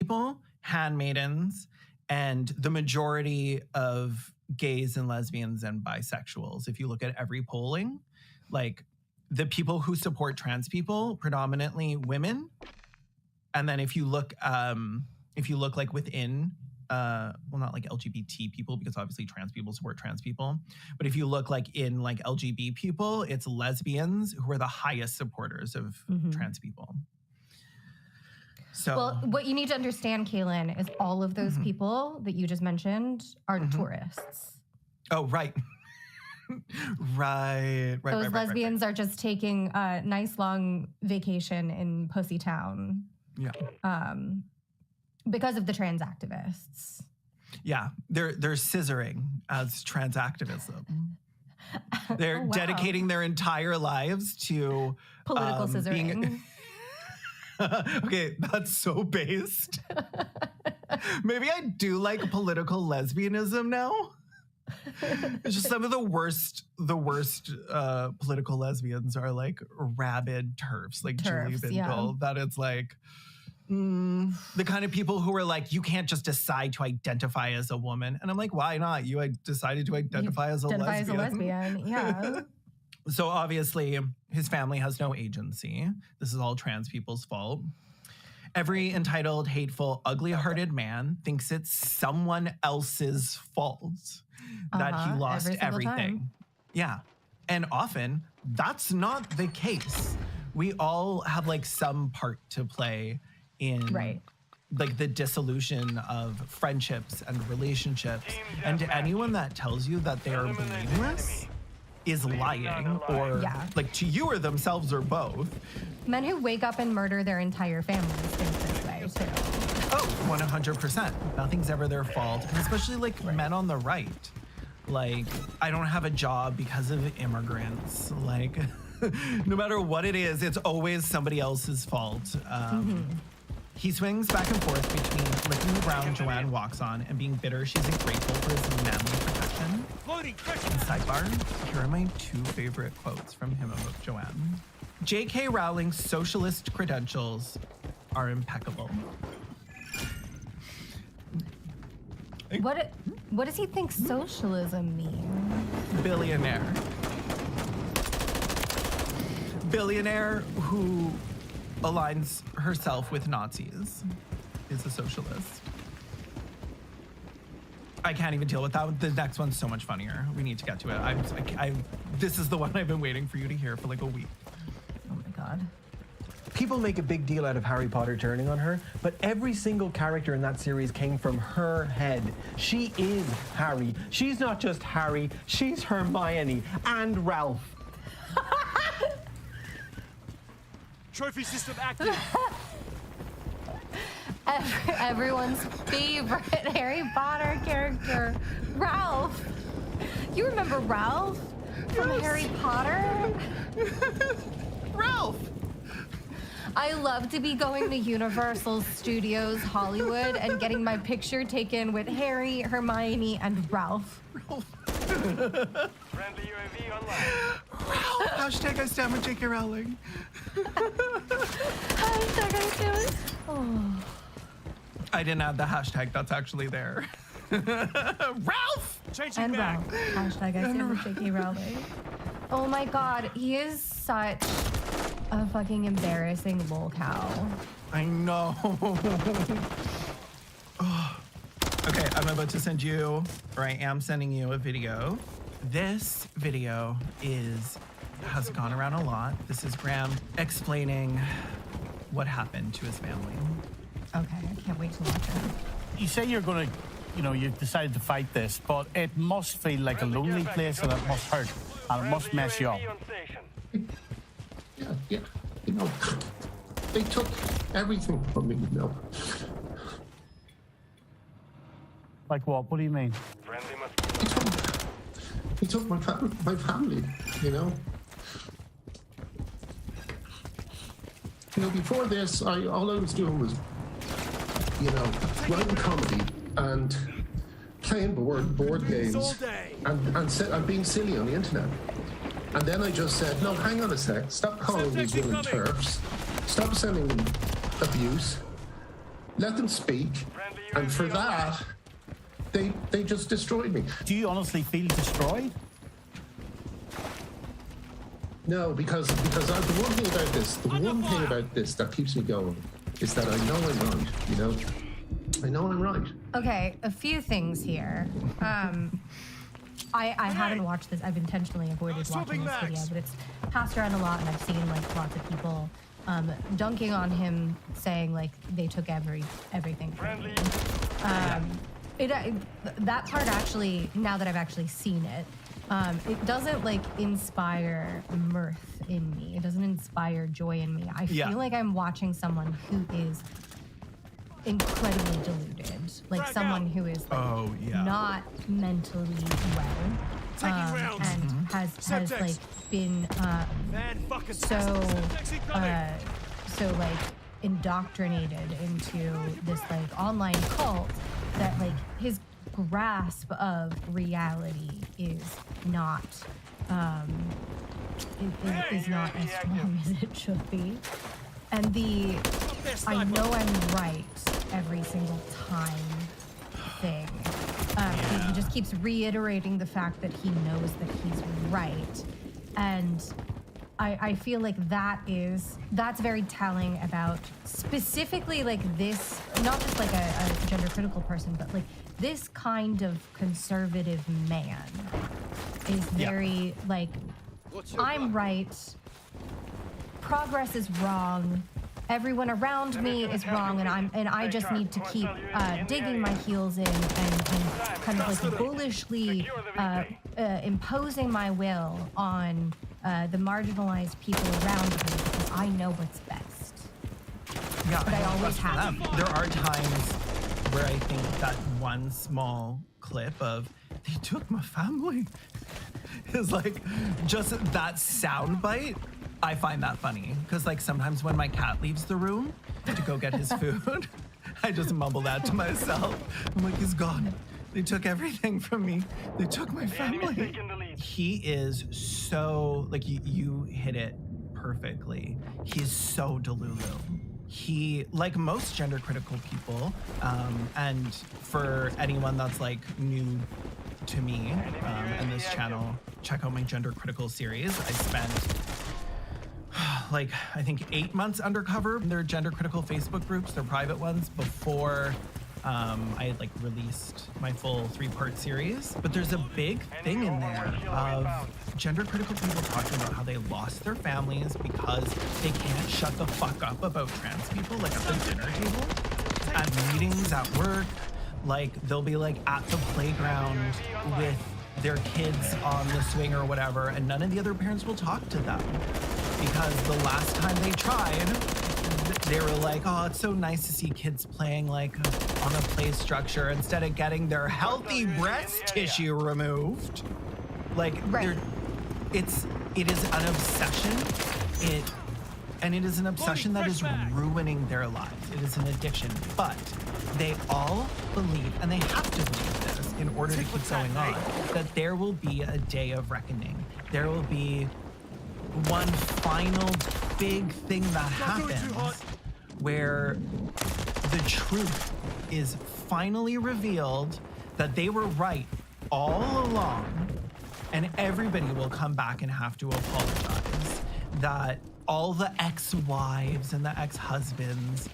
people, handmaidens, and the majority of gays and lesbians and bisexuals. If you look at every polling, like the people who support trans people, predominantly women. And then if you look like within, well, not like LGBT people, because obviously trans people support trans people. But if you look like in like LGBT people, it's lesbians who are the highest supporters of trans people. So, well, what you need to understand, Kaylin, is all of those people that you just mentioned are tourists. Oh, right. Right. Those lesbians are just taking a nice long vacation in Pussy Town. Yeah. Because of the trans activists. Yeah, they're scissoring as trans activism. They're dedicating their entire lives to political scissoring. Okay, that's so based. Maybe I do like political lesbianism now. It's just some of the worst political lesbians are like rabid TERFs, like Julie Bindel. Yeah. That it's like the kind of people who are like, you can't just decide to identify as a woman. And I'm like, why not? You decided to identify as a lesbian. Yeah. So obviously his family has no agency. This is all trans people's fault. Every entitled, hateful, ugly-hearted man thinks it's someone else's fault that he lost everything. Time. Yeah. And often that's not the case. We all have like some part to play in like the dissolution of friendships and relationships. And to anyone that tells you that they are blameless is lying, or like to you or themselves or both. Men who wake up and murder their entire families think this way too. Oh, 100%. Nothing's ever their fault. And especially like men on the right. Like, I don't have a job because of immigrants. Like, no matter what it is, it's always somebody else's fault. He swings back and forth between licking the ground Joanne walks on and being bitter she's grateful for his manly protection. And sidebar, here are my 2 favorite quotes from him about Joanne. J.K. Rowling's socialist credentials are impeccable. What does he think socialism means? Billionaire. Billionaire who aligns herself with Nazis is a socialist. I can't even deal with that. The next one's so much funnier. We need to get to it. This is the one I've been waiting for you to hear for like a week. Oh my God. People make a big deal out of Harry Potter turning on her, but every single character in that series came from her head. She is Harry. She's not just Harry, she's Hermione and Ralph. Trophy system active. Everyone's favorite Harry Potter character, Ralph. You remember Ralph from Harry Potter? Ralph! I love to be going to Universal Studios Hollywood and getting my picture taken with Harry, Hermione, and Ralph. Friendly UAV online. Ralph! Hashtag I stand with J.K. Rowling. Hashtag I stand with... Oh. I didn't add the hashtag. That's actually there. Ralph! And Ralph. Hashtag I stand with J.K. Rowling. Oh my God, he is such a fucking embarrassing lolcow. I know. Oh. Okay, I'm about to send you, or I am sending you a video. This video has gone around a lot. This is Graham explaining what happened to his family. Okay, I can't wait to watch it. You say you're gonna, you decided to fight this, but it must feel like a lonely place and it must hurt and it must mess you up. Yeah. They took everything from me, Like what? What do you mean? He took my family, before this, all I was doing was, writing comedy and playing board games and being silly on the internet. And then I just said, no, hang on a sec. Stop calling these women TERFs. Stop sending them abuse. let them speak, and for that, they just destroyed me. Do you honestly feel destroyed? No, because the one thing about this that keeps me going is that I know I'm right. You know, I know I'm right. Okay, a few things here. I haven't watched this. I've intentionally avoided watching this video, but it's passed around a lot, and I've seen like lots of people dunking on him, saying like they took everything from me. That part actually, now that I've actually seen it, it doesn't like inspire mirth in me. It doesn't inspire joy in me. I feel like I'm watching someone who is incredibly deluded, like someone who is like not mentally well, and has like been so like indoctrinated into this like online cult that like his grasp of reality is not is not as strong as it should be. And I know I'm right every single time thing. He just keeps reiterating the fact that he knows that he's right. And I feel like that's very telling about specifically like this, not just like a gender critical person, but like this kind of conservative man is very like, I'm right, progress is wrong, everyone around me is wrong, and I just need to keep digging my heels in and kind of like bullishly imposing my will on the marginalized people around me because I know what's best. Yeah, but I always have. There are times where I think that one small clip of "they took my family" is like just that sound bite. I find that funny because like sometimes when my cat leaves the room to go get his food, I just mumble that to myself. I'm like, he's gone. They took everything from me. They took my family. He is so, like you hit it perfectly. He's so delulu. He, like most gender critical people, and for anyone that's like new to me and this channel, check out my gender critical series. I spent like, I think 8 months undercover. They're gender critical Facebook groups, they're private ones, before I had like released my full 3-part series. But there's a big thing in there of gender critical people talking about how they lost their families because they can't shut the fuck up about trans people, like at the dinner table, at meetings, at work. Like they'll be like at the playground with their kids on the swing or whatever, and none of the other parents will talk to them because the last time they tried, they were like, oh, it's so nice to see kids playing like on a play structure instead of getting their healthy breast tissue removed. Like, it is an obsession. And it is an obsession that is ruining their lives. It is an addiction. But they all believe, and they have to believe this in order to keep going on, that there will be a day of reckoning. There will be one final big thing that happens where the truth is finally revealed that they were right all along, and everybody will come back and have to apologize. That all the ex-wives and the ex-husbands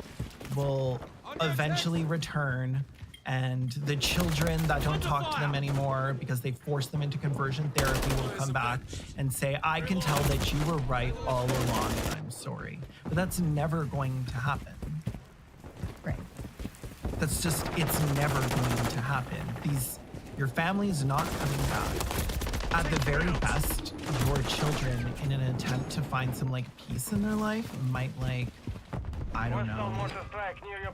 will eventually return, and the children that don't talk to them anymore because they force them into conversion therapy will come back and say, I can tell that you were right all along and I'm sorry. But that's never going to happen. Right. That's just, it's never going to happen. Your family's not coming back. At the very best, your children, in an attempt to find some like peace in their life, might like, I don't know,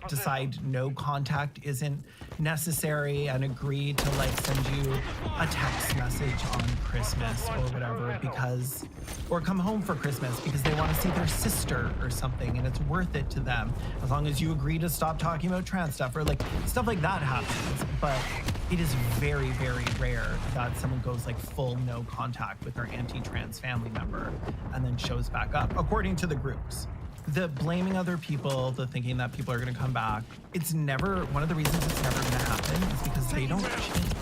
decide no contact isn't necessary and agree to like send you a text message on Christmas or whatever or come home for Christmas because they want to see their sister or something and it's worth it to them as long as you agree to stop talking about trans stuff or like stuff like that happens. But it is very, very rare that someone goes like full no contact with their anti-trans family member and then shows back up, according to the groups. the blaming other people, the thinking that people are going to come back, it's never, one of the reasons it's never going to happen is because they don't change.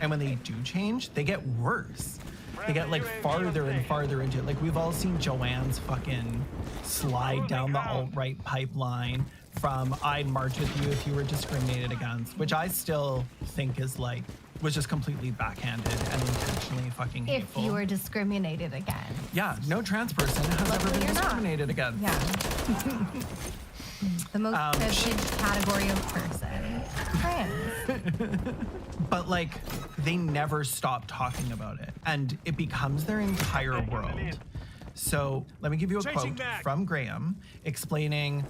And when they do change, they get worse. They get like farther and farther into it. Like we've all seen Joanne's fucking slide down the alt-right pipeline from I'd march with you if you were discriminated against, which I still think is like, was just completely backhanded and intentionally fucking hateful. If you were discriminated against. Yeah, no trans person has ever been discriminated against. Yeah. The most privileged category of person. Trans. But like, they never stop talking about it, and it becomes their entire world. So let me give you a quote from Graham explaining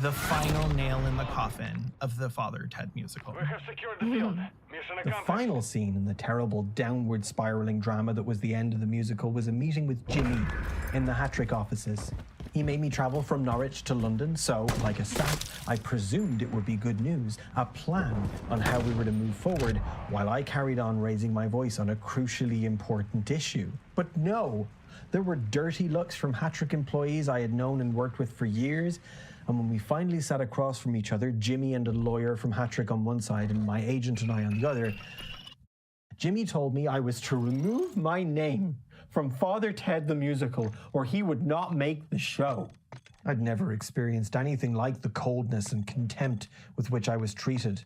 the final nail in the coffin of the Father Ted musical. We have secured the field. Mission The accomplished. final scene in the terrible downward spiraling drama that was the end of the musical was a meeting with Jimmy in the Hattrick offices. He made me travel from Norwich to London, so, like a sap, I presumed it would be good news, a plan on how we were to move forward, while I carried on raising my voice on a crucially important issue. But no, there were dirty looks from Hattrick employees I had known and worked with for years, and when we finally sat across from each other, Jimmy and a lawyer from Hattrick on one side and my agent and I on the other, Jimmy told me I was to remove my name from Father Ted the Musical, or he would not make the show. I'd never experienced anything like the coldness and contempt with which I was treated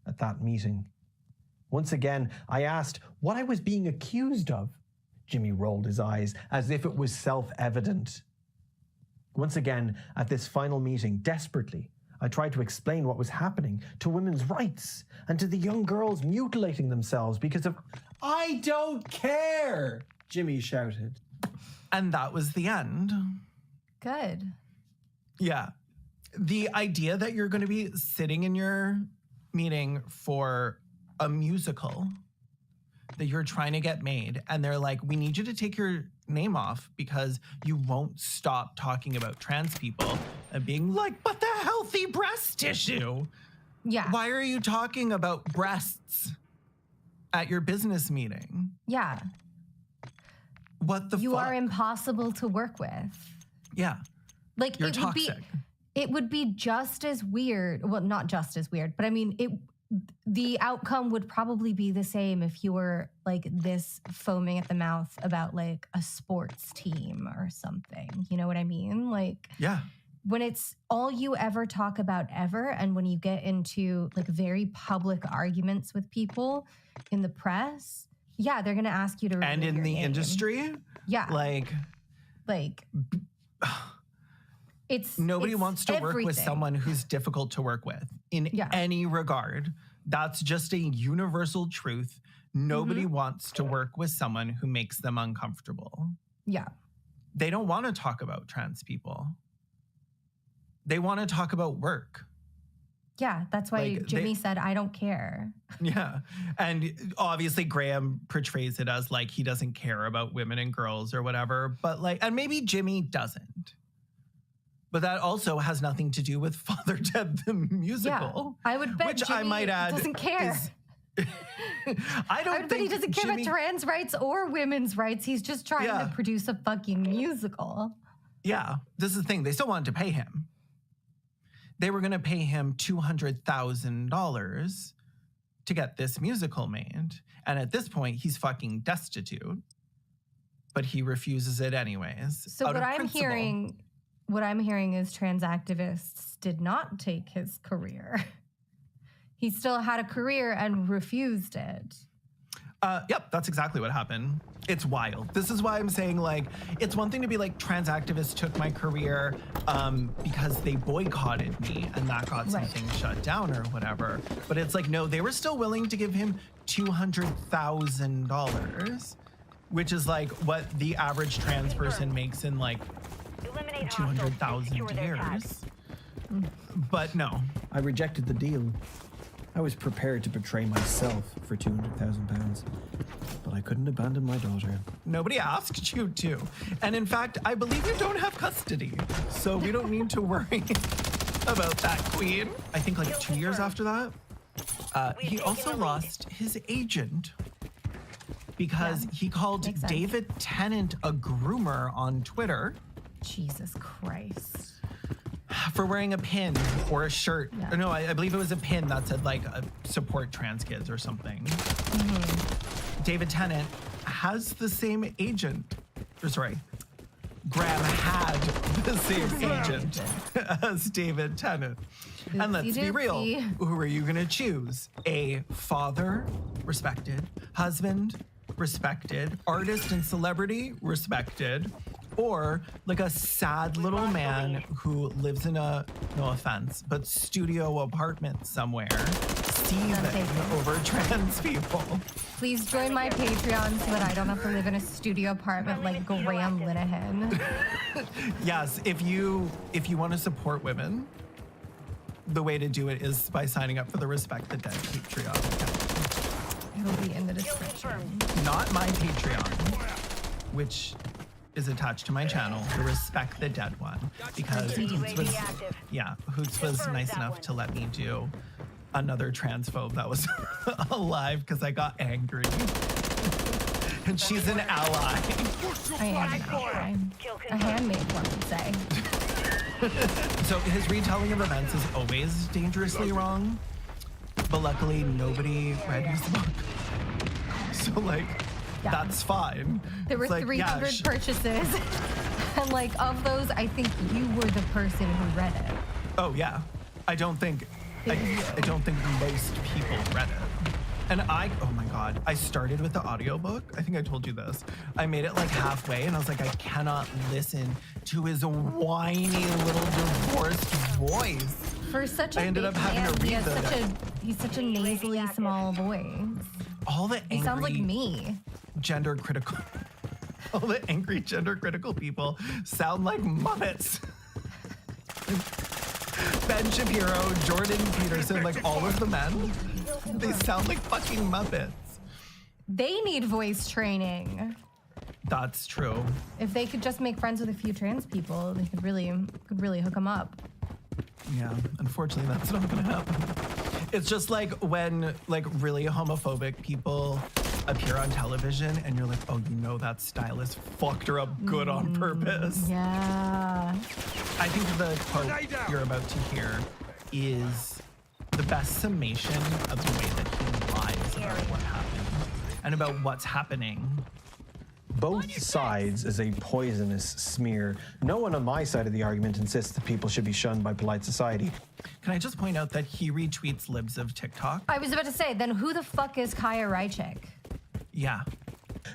at that meeting. Once again, I asked what I was being accused of. Jimmy rolled his eyes as if it was self-evident. Once again, at this final meeting, desperately, I tried to explain what was happening to women's rights and to the young girls mutilating themselves because of... I don't care, Jimmy shouted. And that was the end. Good. Yeah. The idea that you're going to be sitting in your meeting for a musical that you're trying to get made, and they're like, we need you to take your name off because you won't stop talking about trans people, and being like, but the healthy breast tissue. Yeah. Why are you talking about breasts at your business meeting? Yeah. What the fuck? You are impossible to work with. Yeah. Like, You're toxic. It would be just as weird. Well, not just as weird, but I mean, the outcome would probably be the same if you were like this foaming at the mouth about like a sports team or something. You know what I mean? Like, yeah. When it's all you ever talk about ever, and when you get into like very public arguments with people in the press, yeah, they're gonna ask you to remove and in your the name. Industry, yeah, like nobody wants to work with someone who's difficult to work with in any regard. That's just a universal truth. Nobody wants to work with someone who makes them uncomfortable. Yeah. They don't want to talk about trans people. They want to talk about work. Yeah, that's why Like, Jimmy said, I don't care. Yeah. And obviously Graham portrays it as like he doesn't care about women and girls or whatever. But like, and maybe Jimmy doesn't. But that also has nothing to do with Father Ted the musical. Yeah, I would bet which Jimmy I might add doesn't care. I would bet he doesn't care about trans rights or women's rights. He's just trying to produce a fucking musical. Yeah, this is the thing. They still wanted to pay him. They were going to pay him $200,000 to get this musical made. And at this point, he's fucking destitute. But he refuses it anyways. So what I'm hearing is trans activists did not take his career. He still had a career and refused it. Yep, that's exactly what happened. It's wild. This is why I'm saying, like, it's one thing to be like, trans activists took my career because they boycotted me and that got something shut down or whatever. But it's like, no, they were still willing to give him $200,000, which is like what the average trans person makes in like 200,000 years. But no. I rejected the deal. I was prepared to betray myself for £200,000, but I couldn't abandon my daughter. Nobody asked you to. And in fact, I believe you don't have custody, so we don't need to worry about that, queen. I think like 2 years after that, he also lost his agent because he called David Tennant a groomer on Twitter. Jesus Christ. For wearing a pin or a shirt. Yeah. No, I believe it was a pin that said like support trans kids or something. David Tennant has the same agent. Or sorry, Graham had the same agent as David Tennant. And let's be real, who are you gonna choose? A father, respected, husband, respected, artist and celebrity, respected, or like a sad little man who lives in a, no offense, but studio apartment somewhere, seething over trans people. Please join my Patreon so that I don't have to live in a studio apartment like Graham Linehan. Yes, if you want to support women, the way to do it is by signing up for the Respect the Dead Patreon account. It'll be in the description. Not my Patreon, which is attached to my channel, the Respect the Dead one, because Hoots was nice enough to let me do another transphobe that was alive because I got angry. And she's an ally. I am an ally. A handmaid, one would say. So his retelling of events is always dangerously wrong, but luckily nobody read his book. So like, that's fine. There were 300 purchases, and like of those, I think you were the person who read it. Oh yeah, I don't think most people read it. And oh my God, I started with the audiobook. I think I told you this. I made it like halfway and I was like, I cannot listen to his whiny little divorced voice. For such a I ended up having to read he's such a nasally small voice. All the angry, he sounds like me. Gender critical. All the angry gender critical people sound like Muppets. Ben Shapiro, Jordan Peterson, like all of the men, they sound like fucking Muppets. They need voice training. That's true. If they could just make friends with a few trans people, they could really hook them up. Yeah, unfortunately, that's not gonna happen. It's just like when like really homophobic people appear on television and you're like, oh, you know that stylist fucked her up good on purpose. Yeah. I think the quote you're about to hear is the best summation of the way that he lies about what happened and about what's happening. Both sides is a poisonous smear. No one on my side of the argument insists that people should be shunned by polite society. Can I just point out that he retweets libs of TikTok? I was about to say, then who the fuck is Kaya Rychik? Yeah.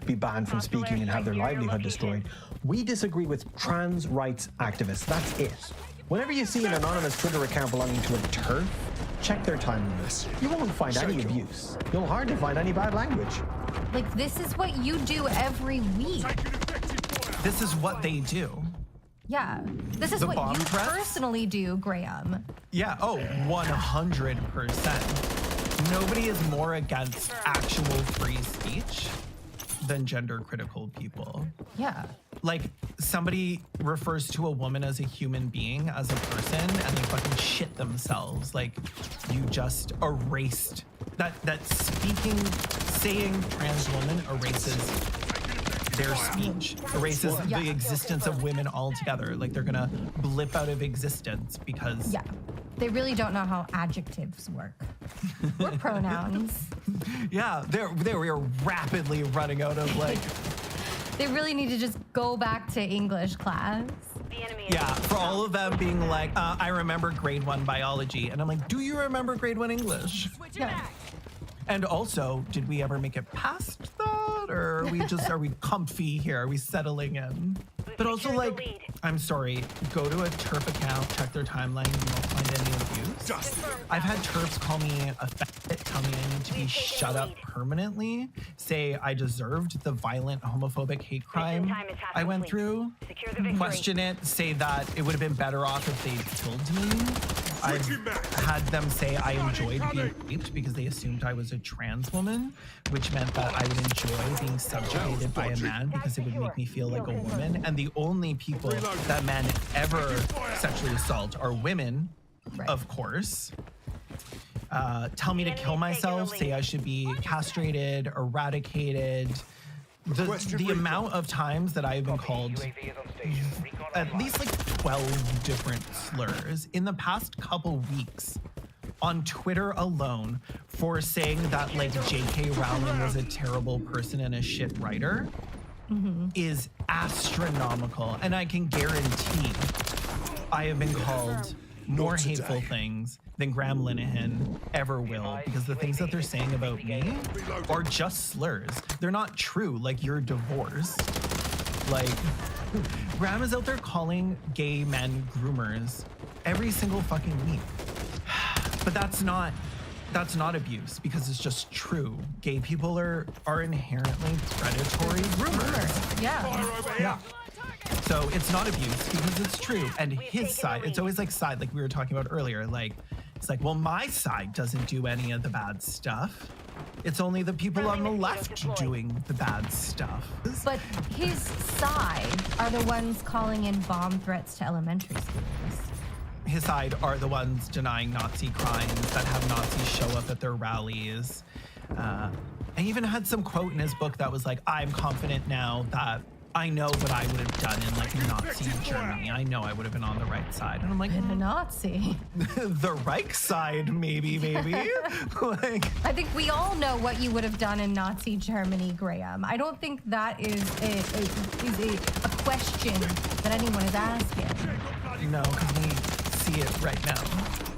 Be banned from speaking and have their livelihood destroyed. We disagree with trans rights activists. That's it. Whenever you see an anonymous Twitter account belonging to a TERF, check their timelines. You won't find any abuse. You'll hardly find any bad language. Like, this is what you do every week. This is what they do. Yeah. This is what you personally do, Graham. Yeah, 100%. Nobody is more against actual free speech than gender critical people. Yeah. Like, somebody refers to a woman as a human being, as a person, and they fucking shit themselves. Like, you just erased that saying trans woman erases their speech, erases the existence of women altogether. Like, they're gonna blip out of existence because... Yeah. They really don't know how adjectives work. Or pronouns. Yeah, they were rapidly running out of, like... They really need to just go back to English class. Yeah, for all of them being like, I remember grade 1 biology. And I'm like, do you remember grade 1 English? Yeah. And also, did we ever make it past that? Or are we comfy here? Are we settling in? But also, like, I'm sorry, go to a TERF account, check their timeline, you won't find any abuse. I've had TERFs call me a faggot, tell me I need to be shut up permanently, say I deserved the violent homophobic hate crime I went through, question it, say that it would have been better off if they killed me. I've had them say I enjoyed being raped because they assumed I was a trans woman, which meant that I would enjoy being subjugated by a man because it would make me feel like a woman. And the only people that men ever sexually assault are women, of course. Tell me to kill myself, say I should be castrated, eradicated, The amount of times that I've been called UAV is on station. Recon at online. least like 12 different slurs in the past couple weeks on Twitter alone for saying that like J.K. Rowling was a terrible person and a shit writer is astronomical. And I can guarantee I have been called more hateful things than Graham Linehan ever will, because the things that they're saying about me are just slurs. They're not true. Like, you're divorced. Like, Graham is out there calling gay men groomers every single fucking week. But that's not abuse, because it's just true. Gay people are inherently predatory groomers. Yeah. So it's not abuse because it's true. And his side, it's always like side, like we were talking about earlier. Like, it's like, well, my side doesn't do any of the bad stuff. It's only the people on the left doing the bad stuff. But his side are the ones calling in bomb threats to elementary schools. His side are the ones denying Nazi crimes, that have Nazis show up at their rallies. I even had some quote in his book that was like, I'm confident now that I know what I would have done in like Nazi Germany. I know I would have been on the right side. And I'm like, And a Nazi. The Reich side, maybe. Like, I think we all know what you would have done in Nazi Germany, Graham. I don't think that is a question that anyone is asking. no, because we see it right now.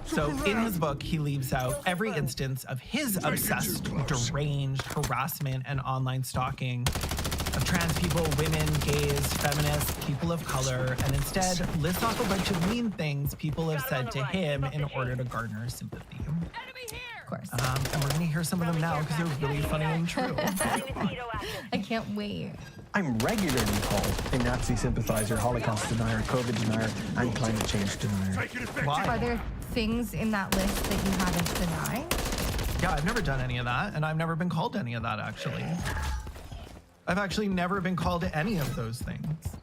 So in his book, he leaves out every instance of his obsessed, deranged harassment and online stalking of trans people, women, gays, feminists, people of color, and instead lists off a bunch of mean things people have said to him in order to garner sympathy. Of course. And we're gonna hear some of them now because they're really funny and true. I can't wait. I'm regularly called a Nazi sympathizer, Holocaust denier, COVID denier, and climate change denier. Why? Are there things in that list that you haven't denied? Yeah, I've never done any of that, and I've never been called any of that, actually. I've actually never been called any of those things.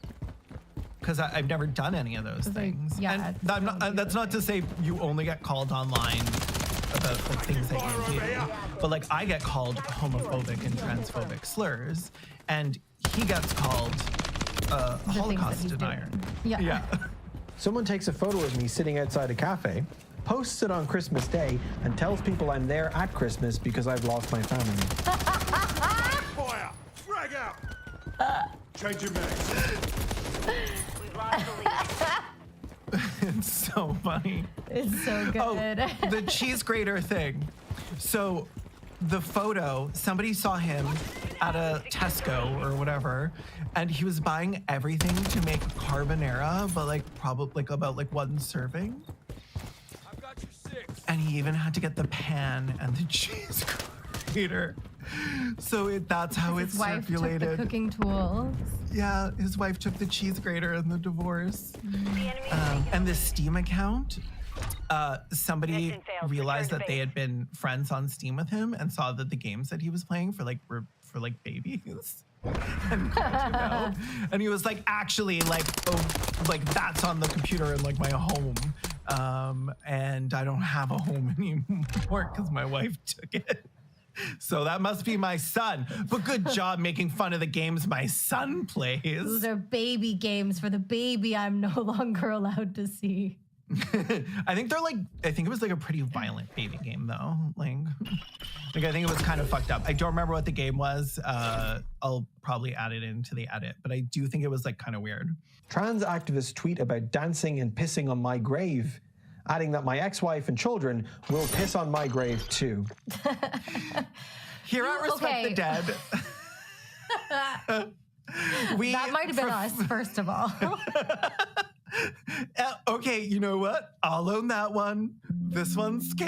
Because I've never done any of those things. Yeah, and that's not to say you only get called online about the things that you do. But like, I get called homophobic and transphobic slurs, and he gets called a Holocaust denier. Yeah. Someone takes a photo of me sitting outside a cafe, posts it on Christmas Day, and tells people I'm there at Christmas because I've lost my family. Fire! Frag out! Change your mags. We've lost the lead. It's so funny. It's so good. Oh, the cheese grater thing. So the photo, somebody saw him at a Tesco or whatever, and he was buying everything to make carbonara, but like probably like about like one serving. I've got you 6. And he even had to get the pan and the cheese grater. So that's how it's His wife circulated. took the cooking tools. Yeah, his wife took the cheese grater in the divorce. The enemy And the Steam account, somebody Mission failed. realized Return that to they base. had been friends on Steam with him and saw that the games that he was playing for like were for like babies. And called him out. And he was like, actually, like, oh, like that's on the computer in like my home. And I don't have a home anymore because my wife took it. So that must be my son. But good job making fun of the games my son plays. Those are baby games for the baby I'm no longer allowed to see. I think it was like a pretty violent baby game though. Like I think it was kind of fucked up. I don't remember what the game was. I'll probably add it into the edit, but I do think it was like kind of weird. Trans activists tweet about dancing and pissing on my grave, adding that my ex-wife and children will piss on my grave too. Here at Respect the Dead. That might have been us, first of all. Okay, you know what? I'll own that one. This one's scam.